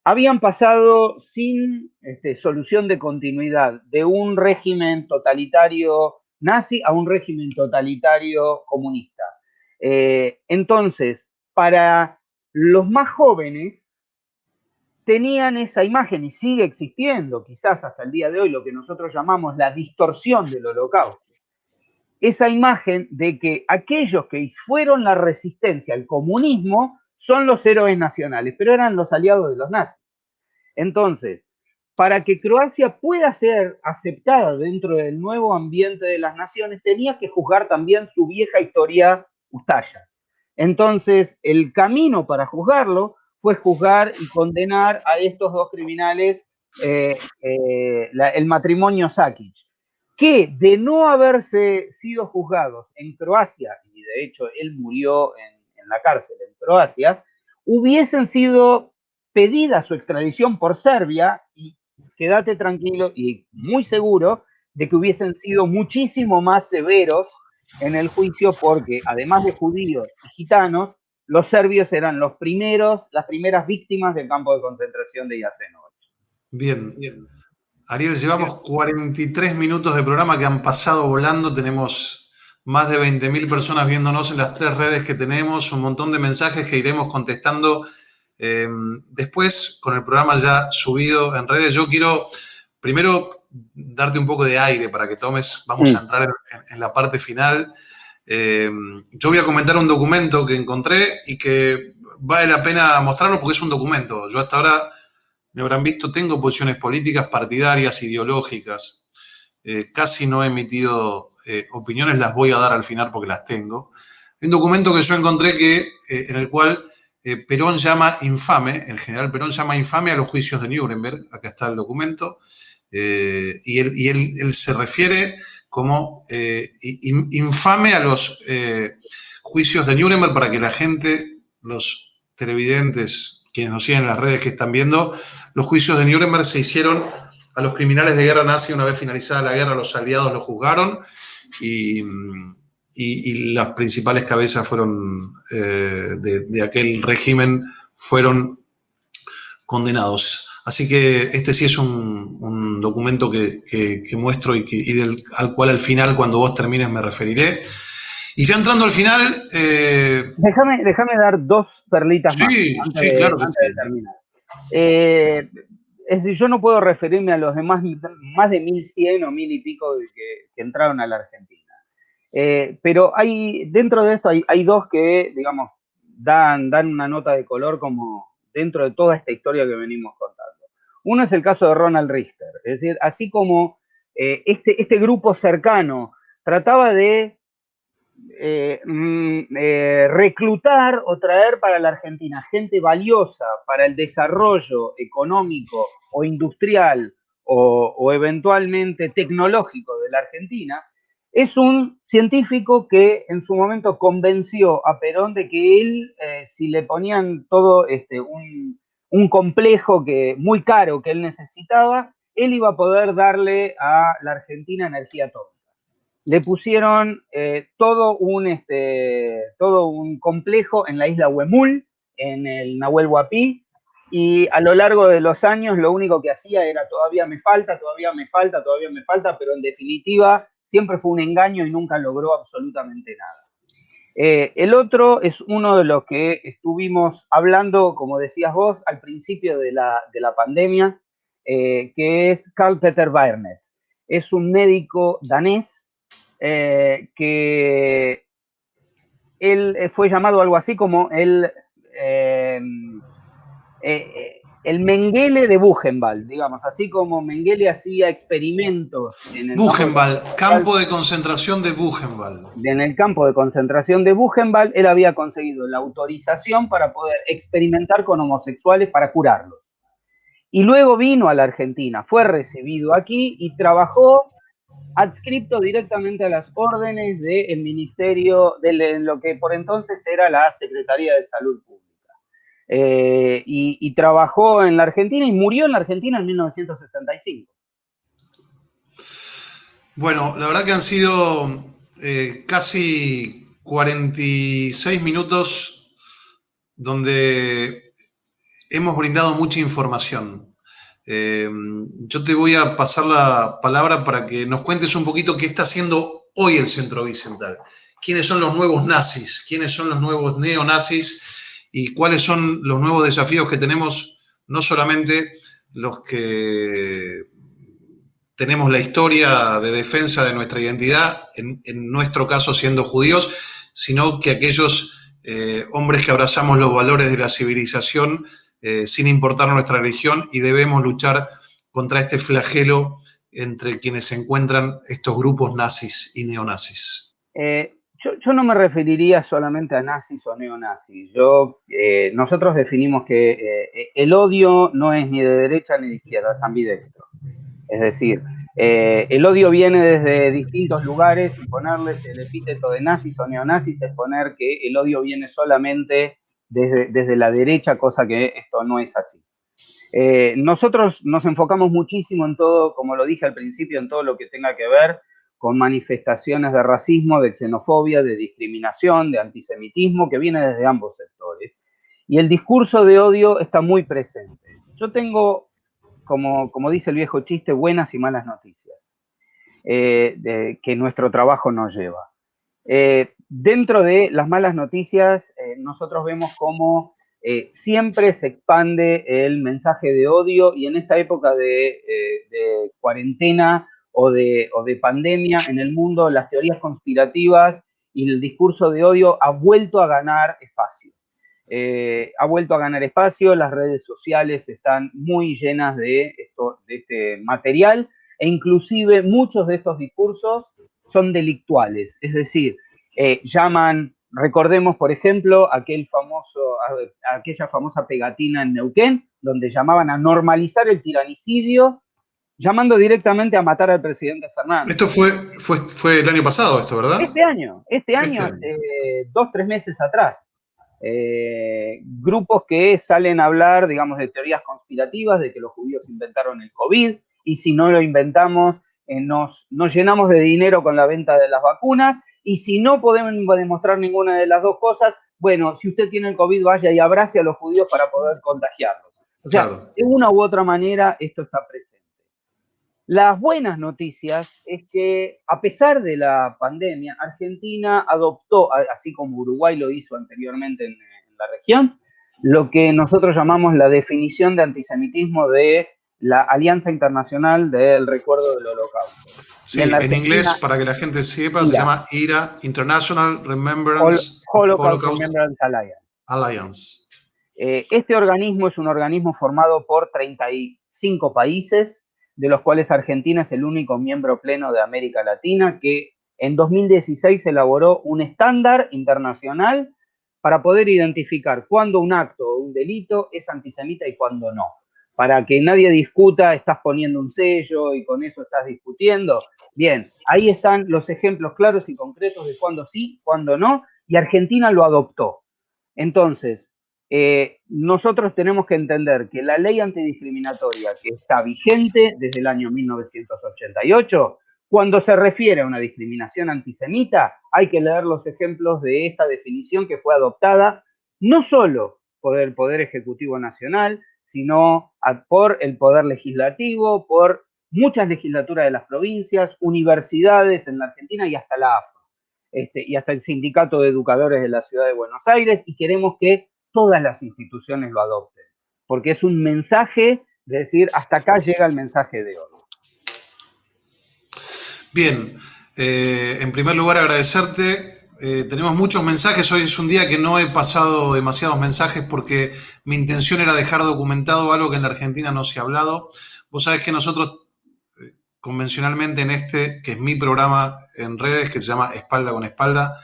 habían pasado sin solución de continuidad de un régimen totalitario nazi a un régimen totalitario comunista. Entonces, para los más jóvenes, tenían esa imagen, y sigue existiendo, quizás hasta el día de hoy, lo que nosotros llamamos la distorsión del Holocausto. Esa imagen de que aquellos que fueron la resistencia al comunismo son los héroes nacionales, pero eran los aliados de los nazis. Entonces, para que Croacia pueda ser aceptada dentro del nuevo ambiente de las naciones, tenía que juzgar también su vieja historia ustaya. Entonces, el camino para juzgarlo fue juzgar y condenar a estos dos criminales, el matrimonio Sakic, que de no haberse sido juzgados en Croacia, y de hecho él murió en la cárcel en Croacia, hubiesen sido pedida su extradición por Serbia, y quédate tranquilo y muy seguro de que hubiesen sido muchísimo más severos en el juicio, porque además de judíos y gitanos, los serbios eran las primeras víctimas del campo de concentración de Jasenovac. Bien, bien. Ariel, llevamos 43 minutos de programa que han pasado volando. Tenemos más de 20.000 personas viéndonos en las 3 redes que tenemos, un montón de mensajes que iremos contestando después con el programa ya subido en redes. Yo quiero primero darte un poco de aire para que tomes, vamos a entrar en la parte final. Yo voy a comentar un documento que encontré y que vale la pena mostrarlo porque es un documento. Yo hasta ahora, me habrán visto, tengo posiciones políticas, partidarias, ideológicas. Casi no he emitido opiniones, las voy a dar al final porque las tengo. Hay un documento que yo encontré en el cual Perón llama infame, el general Perón llama infame a los juicios de Nuremberg. Acá está el documento. Y él se refiere como infame a los juicios de Nuremberg, para que la gente, los televidentes, quienes nos siguen en las redes que están viendo, los juicios de Nuremberg se hicieron a los criminales de guerra nazi. Una vez finalizada la guerra, los aliados los juzgaron y las principales cabezas fueron de aquel régimen fueron condenados. Así que este sí es un documento que muestro y al cual al final, cuando vos termines, me referiré. Y ya entrando al final... Déjame dar dos perlitas más antes de terminar. Es decir, yo no puedo referirme a los demás, más de 1.100 o 1.000 y pico que entraron a la Argentina. Pero dentro de esto hay dos que, digamos, dan una nota de color como dentro de toda esta historia que venimos contando. Uno es el caso de Ronald Richter. Es decir, así como este grupo cercano trataba de reclutar o traer para la Argentina gente valiosa para el desarrollo económico o industrial o eventualmente tecnológico de la Argentina, Es un científico que en su momento convenció a Perón de que él, si le ponían todo un complejo muy caro que él necesitaba, él iba a poder darle a la Argentina energía atómica. Le pusieron todo un complejo en la isla Huemul, en el Nahuel Huapi, y a lo largo de los años lo único que hacía era todavía me falta, todavía me falta, todavía me falta, pero en definitiva siempre fue un engaño y nunca logró absolutamente nada. El otro es uno de los que estuvimos hablando, como decías vos, al principio de la pandemia, que es Karl Peter Weirnet. Es un médico danés que él fue llamado algo así como el Mengele de Buchenwald, digamos, así como Mengele hacía experimentos en el Buchenwald, campo de concentración de Buchenwald. En el campo de concentración de Buchenwald, él había conseguido la autorización para poder experimentar con homosexuales para curarlos. Y luego vino a la Argentina, fue recibido aquí y trabajó adscripto directamente a las órdenes del Ministerio, de lo que por entonces era la Secretaría de Salud Pública. Y trabajó en la Argentina y murió en la Argentina en 1965. Bueno, la verdad que han sido casi 46 minutos donde hemos brindado mucha información. Yo te voy a pasar la palabra para que nos cuentes un poquito qué está haciendo hoy el Centro Bicental. ¿Quiénes son los nuevos nazis? ¿Quiénes son los nuevos neonazis? ¿Y cuáles son los nuevos desafíos que tenemos? No solamente los que tenemos la historia de defensa de nuestra identidad, en nuestro caso siendo judíos, sino que aquellos hombres que abrazamos los valores de la civilización sin importar nuestra religión, y debemos luchar contra este flagelo entre quienes se encuentran estos grupos nazis y neonazis. Yo no me referiría solamente a nazis o neonazis. Nosotros definimos que el odio no es ni de derecha ni de izquierda, es ambidextro. Es decir, el odio viene desde distintos lugares y ponerles el epíteto de nazis o neonazis es poner que el odio viene solamente desde la derecha, cosa que esto no es así. Nosotros nos enfocamos muchísimo en todo, como lo dije al principio, en todo lo que tenga que ver con manifestaciones de racismo, de xenofobia, de discriminación, de antisemitismo, que viene desde ambos sectores. Y el discurso de odio está muy presente. Yo tengo, como dice el viejo chiste, buenas y malas noticias que nuestro trabajo nos lleva. Dentro de las malas noticias, nosotros vemos cómo siempre se expande el mensaje de odio, y en esta época de cuarentena o de pandemia en el mundo, las teorías conspirativas y el discurso de odio ha vuelto a ganar espacio. Las redes sociales están muy llenas de este material, e inclusive muchos de estos discursos son delictuales, es decir, recordemos por ejemplo aquella famosa pegatina en Neuquén, donde llamaban a normalizar el tiranicidio, llamando directamente a matar al presidente Fernández. Esto fue el año pasado, esto, ¿verdad? Este año, hace 2-3 meses atrás. Grupos que salen a hablar, digamos, de teorías conspirativas, de que los judíos inventaron el COVID, y si no lo inventamos, nos llenamos de dinero con la venta de las vacunas, y si no podemos demostrar ninguna de las dos cosas, bueno, si usted tiene el COVID, vaya y abrace a los judíos para poder contagiarlos. O sea, claro, de una u otra manera esto está presente. Las buenas noticias es que, a pesar de la pandemia, Argentina adoptó, así como Uruguay lo hizo anteriormente en la región, lo que nosotros llamamos la definición de antisemitismo de la Alianza Internacional del Recuerdo del Holocausto. Sí, en inglés, para que la gente sepa, se llama IRA, International Remembrance Holocaust Remembrance Alliance. Este organismo es un organismo formado por 35 países, de los cuales Argentina es el único miembro pleno de América Latina, que en 2016 elaboró un estándar internacional para poder identificar cuándo un acto o un delito es antisemita y cuándo no. para que nadie discuta, estás poniendo un sello y con eso estás discutiendo. Bien, ahí están los ejemplos claros y concretos de cuándo sí, cuándo no, y Argentina lo adoptó. Entonces, nosotros tenemos que entender que la ley antidiscriminatoria que está vigente desde el año 1988, cuando se refiere a una discriminación antisemita, hay que leer los ejemplos de esta definición que fue adoptada no solo por el Poder Ejecutivo Nacional, sino por el Poder Legislativo, por muchas legislaturas de las provincias, universidades en la Argentina y hasta la AFA, y hasta el Sindicato de Educadores de la Ciudad de Buenos Aires, y queremos que todas las instituciones lo adopten, porque es un mensaje de decir, hasta acá llega el mensaje de hoy. Bien, en primer lugar agradecerte. Tenemos muchos mensajes, hoy es un día que no he pasado demasiados mensajes porque mi intención era dejar documentado algo que en la Argentina no se ha hablado. Vos sabés que nosotros, convencionalmente en este, que es mi programa en redes, que se llama Espalda con Espalda,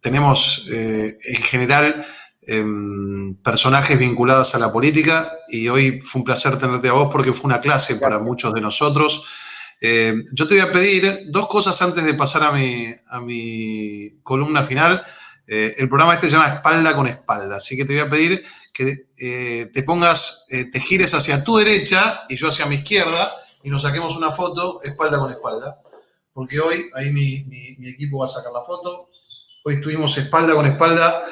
tenemos en general personajes vinculados a la política, y hoy fue un placer tenerte a vos porque fue una clase para muchos de nosotros. Yo te voy a pedir dos cosas antes de pasar a mi columna final. El programa este se llama Espalda con Espalda, así que te voy a pedir que te pongas, te gires hacia tu derecha y yo hacia mi izquierda y nos saquemos una foto espalda con espalda, porque hoy, ahí mi equipo va a sacar la foto, hoy estuvimos espalda con espalda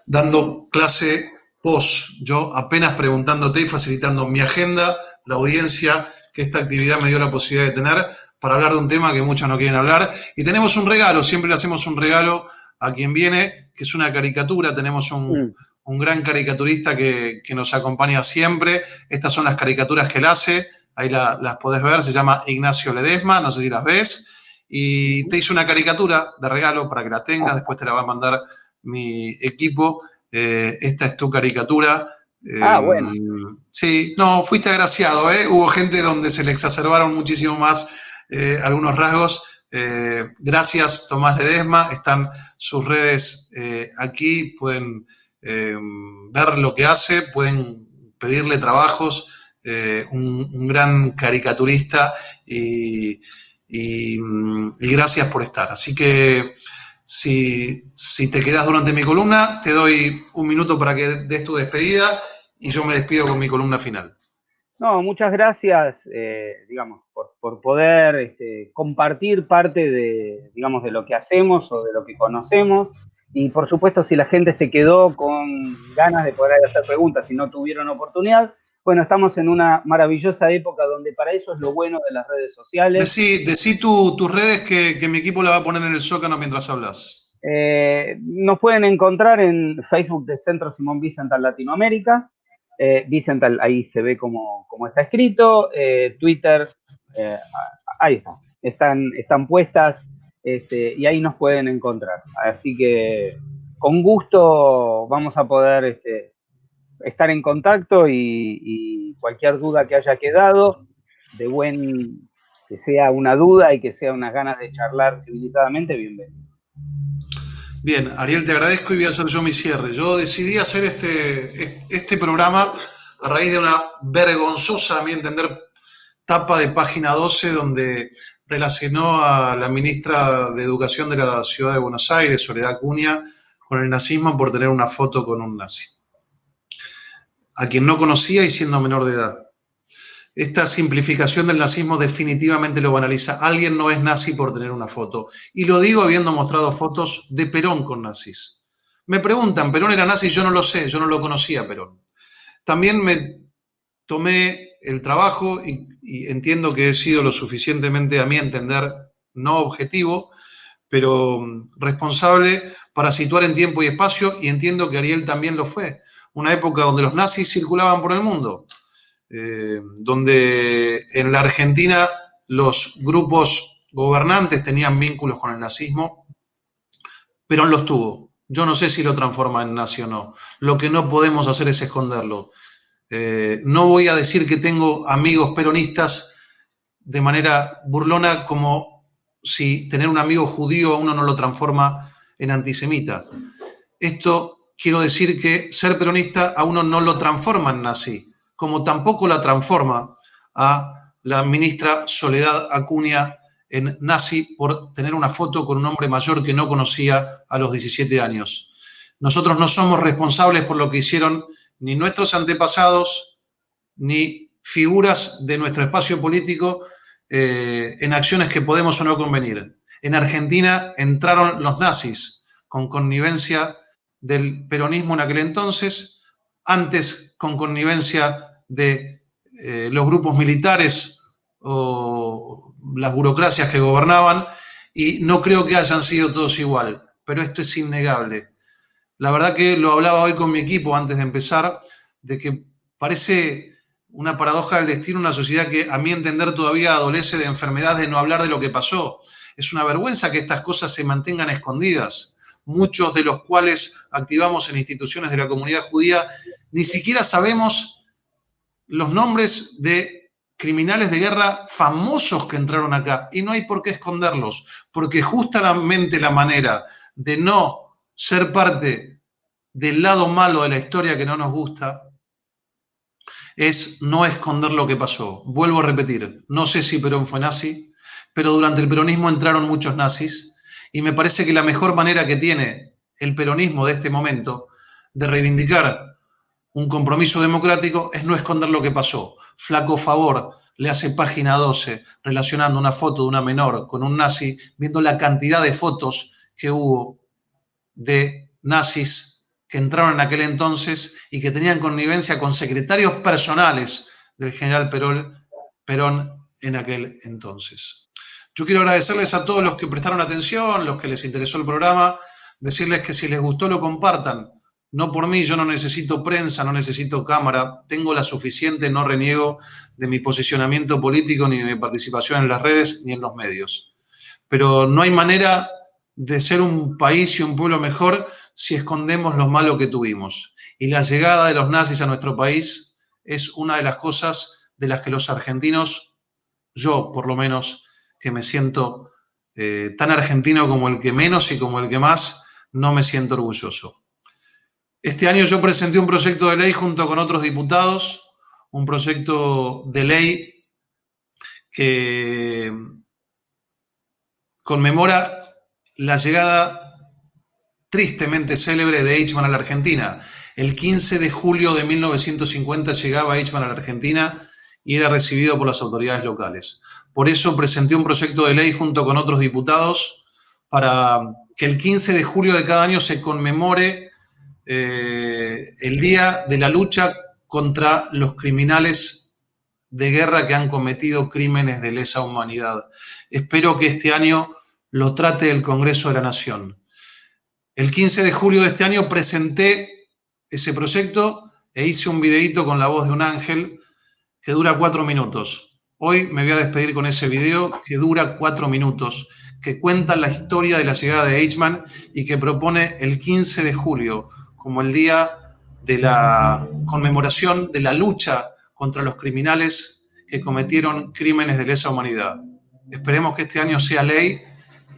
dando clase post, yo apenas preguntándote y facilitando mi agenda, la audiencia que esta actividad me dio la posibilidad de tener para hablar de un tema que muchos no quieren hablar. Y tenemos un regalo, siempre le hacemos un regalo a quien viene, que es una caricatura. Tenemos un gran caricaturista que nos acompaña siempre. Estas son las caricaturas que él hace, ahí las podés ver, se llama Ignacio Ledesma, no sé si las ves. Y te hizo una caricatura de regalo para que la tengas, después te la va a mandar mi equipo. Esta es tu caricatura. Bueno. Sí, no, fuiste agraciado, ¿eh? Hubo gente donde se le exacerbaron muchísimo más algunos rasgos. Gracias, Tomás Ledesma. Están sus redes aquí, pueden ver lo que hace, pueden pedirle trabajos. Un gran caricaturista y gracias por estar. Así que si te quedas durante mi columna, te doy un minuto para que des tu despedida y yo me despido con mi columna final. No, muchas gracias, digamos, por poder compartir parte de, digamos, de lo que hacemos o de lo que conocemos. Y por supuesto, si la gente se quedó con ganas de poder hacer preguntas y no tuvieron oportunidad, bueno, estamos en una maravillosa época donde para eso es lo bueno de las redes sociales. Decí tus redes que mi equipo la va a poner en el Zócalo mientras hablas. Nos pueden encontrar en Facebook de Centro Simón Wiesenthal Latinoamérica. Wiesenthal ahí se ve como está escrito. Twitter, ahí están puestas, y ahí nos pueden encontrar. Así que con gusto vamos a poder estar en contacto y cualquier duda que haya quedado, que sea una duda y que sea unas ganas de charlar civilizadamente, bienvenido. Bien, Ariel, te agradezco y voy a hacer yo mi cierre. Yo decidí hacer este programa a raíz de una vergonzosa, a mi entender, tapa de Página 12, donde relacionó a la ministra de Educación de la Ciudad de Buenos Aires, Soledad Cunha, con el nazismo por tener una foto con un nazi, a quien no conocía y siendo menor de edad. Esta simplificación del nazismo definitivamente lo banaliza. Alguien no es nazi por tener una foto. Y lo digo habiendo mostrado fotos de Perón con nazis. Me preguntan, ¿Perón era nazi? Yo no lo sé, yo no lo conocía a Perón. También me tomé el trabajo y entiendo que he sido lo suficientemente, a mi entender, no objetivo, pero responsable para situar en tiempo y espacio, y entiendo que Ariel también lo fue. Una época donde los nazis circulaban por el mundo. Donde en la Argentina los grupos gobernantes tenían vínculos con el nazismo, Perón los tuvo. Yo no sé si lo transforma en nazi o no. Lo que no podemos hacer es esconderlo. No voy a decir que tengo amigos peronistas de manera burlona, como si tener un amigo judío a uno no lo transforma en antisemita. Esto quiero decir que ser peronista a uno no lo transforma en nazi, como tampoco la transforma a la ministra Soledad Acuña en nazi por tener una foto con un hombre mayor que no conocía a los 17 años. Nosotros no somos responsables por lo que hicieron ni nuestros antepasados, ni figuras de nuestro espacio político en acciones que podemos o no convenir. En Argentina entraron los nazis con connivencia del peronismo en aquel entonces, antes con connivencia de los grupos militares o las burocracias que gobernaban, y no creo que hayan sido todos igual, pero esto es innegable. La verdad que lo hablaba hoy con mi equipo antes de empezar, de que parece una paradoja del destino, una sociedad que a mi entender todavía adolece de enfermedad de no hablar de lo que pasó. Es una vergüenza que estas cosas se mantengan escondidas. Muchos de los cuales activamos en instituciones de la comunidad judía, ni siquiera sabemos los nombres de criminales de guerra famosos que entraron acá, y no hay por qué esconderlos, porque justamente la manera de no ser parte del lado malo de la historia que no nos gusta es no esconder lo que pasó. Vuelvo a repetir, no sé si Perón fue nazi, pero durante el peronismo entraron muchos nazis, y me parece que la mejor manera que tiene el peronismo de este momento de reivindicar un compromiso democrático es no esconder lo que pasó. Flaco favor le hace Página 12 relacionando una foto de una menor con un nazi, viendo la cantidad de fotos que hubo de nazis que entraron en aquel entonces y que tenían connivencia con secretarios personales del general Perón en aquel entonces. Yo quiero agradecerles a todos los que prestaron atención, los que les interesó el programa, decirles que si les gustó lo compartan. No por mí, yo no necesito prensa, no necesito cámara, tengo la suficiente, no reniego de mi posicionamiento político, ni de mi participación en las redes, ni en los medios. Pero no hay manera de ser un país y un pueblo mejor si escondemos lo malo que tuvimos. Y la llegada de los nazis a nuestro país es una de las cosas de las que los argentinos, yo por lo menos, que me siento tan argentino como el que menos y como el que más, no me siento orgulloso. Este año yo presenté un proyecto de ley junto con otros diputados, un proyecto de ley que conmemora la llegada tristemente célebre de Eichmann a la Argentina. El 15 de julio de 1950 llegaba Eichmann a la Argentina y era recibido por las autoridades locales. Por eso presenté un proyecto de ley junto con otros diputados para que el 15 de julio de cada año se conmemore el día de la lucha contra los criminales de guerra que han cometido crímenes de lesa humanidad. Espero que este año lo trate el Congreso de la Nación. El 15 de julio de este año presenté ese proyecto e hice un videíto con la voz de un ángel que dura 4 minutos. Hoy me voy a despedir con ese video que dura 4 minutos, que cuenta la historia de la llegada de Eichmann y que propone el 15 de julio como el día de la conmemoración de la lucha contra los criminales que cometieron crímenes de lesa humanidad. Esperemos que este año sea ley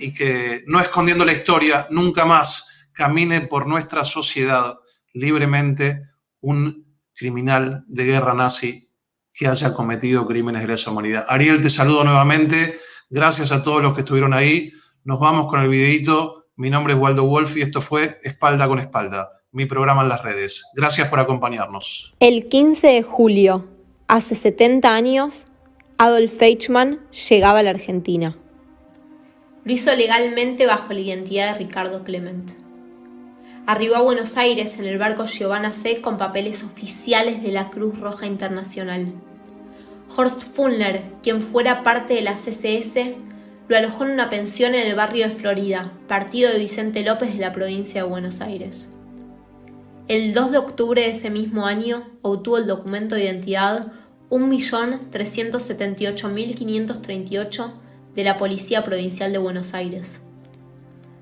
y que, no escondiendo la historia, nunca más camine por nuestra sociedad libremente un criminal de guerra nazi que haya cometido crímenes de lesa humanidad. Ariel, te saludo nuevamente. Gracias a todos los que estuvieron ahí. Nos vamos con el videito. Mi nombre es Waldo Wolf y esto fue Espalda con Espalda, mi programa en las redes. Gracias por acompañarnos. El 15 de julio, hace 70 años, Adolf Eichmann llegaba a la Argentina. Lo hizo legalmente bajo la identidad de Ricardo Clement. Arribó a Buenos Aires en el barco Giovanna C. con papeles oficiales de la Cruz Roja Internacional. Horst Fullner, quien fuera parte de la CSS, lo alojó en una pensión en el barrio de Florida, partido de Vicente López de la provincia de Buenos Aires. El 2 de octubre de ese mismo año obtuvo el documento de identidad 1.378.538 de la Policía Provincial de Buenos Aires.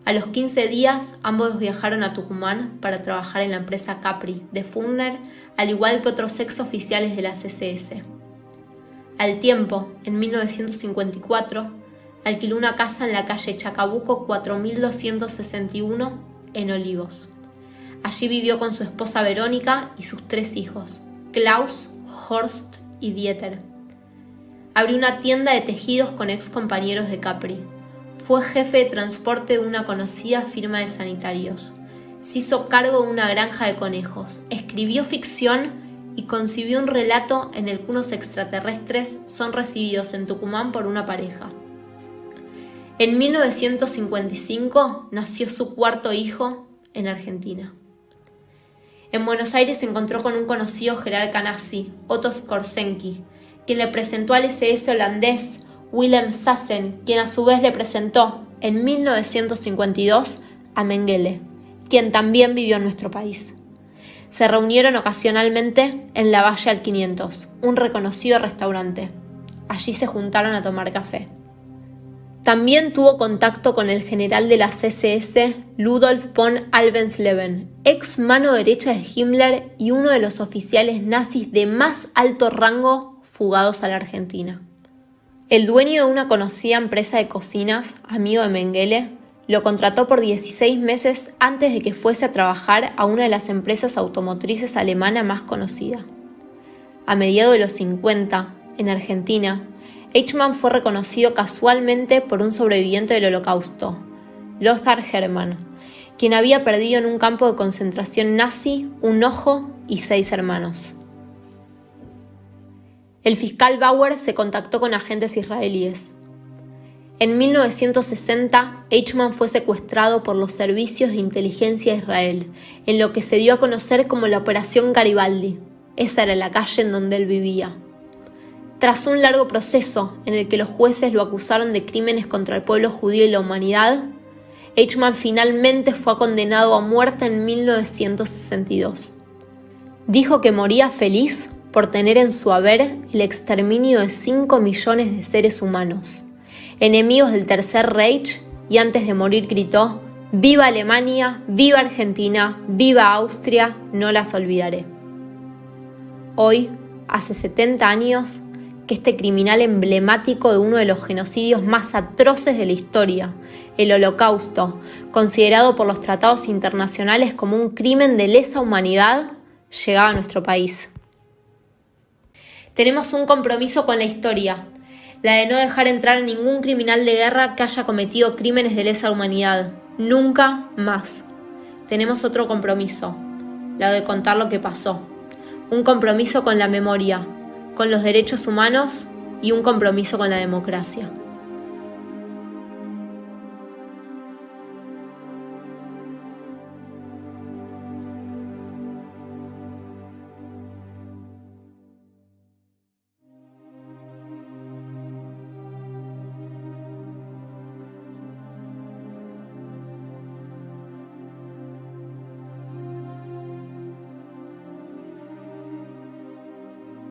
A los 15 días, ambos viajaron a Tucumán para trabajar en la empresa Capri de Fullner, al igual que otros exoficiales de la CSS. Al tiempo, en 1954, alquiló una casa en la calle Chacabuco 4261 en Olivos. Allí vivió con su esposa Verónica y sus 3 hijos, Klaus, Horst y Dieter. Abrió una tienda de tejidos con ex compañeros de Capri. Fue jefe de transporte de una conocida firma de sanitarios. Se hizo cargo de una granja de conejos, escribió ficción y concibió un relato en el que unos extraterrestres son recibidos en Tucumán por una pareja. En 1955 nació su 4º hijo en Argentina. En Buenos Aires se encontró con un conocido jerarca nazi, Otto Skorzeny, quien le presentó al SS holandés Willem Sassen, quien a su vez le presentó en 1952 a Mengele, quien también vivió en nuestro país. Se reunieron ocasionalmente en la Valle al 500, un reconocido restaurante. Allí se juntaron a tomar café. También tuvo contacto con el general de las SS, Ludolf von Alvensleben, ex mano derecha de Himmler y uno de los oficiales nazis de más alto rango fugados a la Argentina. El dueño de una conocida empresa de cocinas, amigo de Mengele, lo contrató por 16 meses antes de que fuese a trabajar a una de las empresas automotrices alemana más conocida. A mediados de los 50, en Argentina, Eichmann fue reconocido casualmente por un sobreviviente del Holocausto, Lothar Hermann, quien había perdido en un campo de concentración nazi un ojo y 6 hermanos. El fiscal Bauer se contactó con agentes israelíes. En 1960, Eichmann fue secuestrado por los servicios de inteligencia de Israel, en lo que se dio a conocer como la Operación Garibaldi. Esa era la calle en donde él vivía. Tras un largo proceso en el que los jueces lo acusaron de crímenes contra el pueblo judío y la humanidad, Eichmann finalmente fue condenado a muerte en 1962. Dijo que moría feliz por tener en su haber el exterminio de 5 millones de seres humanos, enemigos del Tercer Reich, y antes de morir gritó: «¡Viva Alemania! ¡Viva Argentina! ¡Viva Austria! No las olvidaré». Hoy, hace 70 años, que este criminal emblemático de uno de los genocidios más atroces de la historia, el Holocausto, considerado por los tratados internacionales como un crimen de lesa humanidad, llegaba a nuestro país. Tenemos un compromiso con la historia, la de no dejar entrar a ningún criminal de guerra que haya cometido crímenes de lesa humanidad. Nunca más. Tenemos otro compromiso, la de contar lo que pasó. Un compromiso con la memoria, con los derechos humanos y un compromiso con la democracia.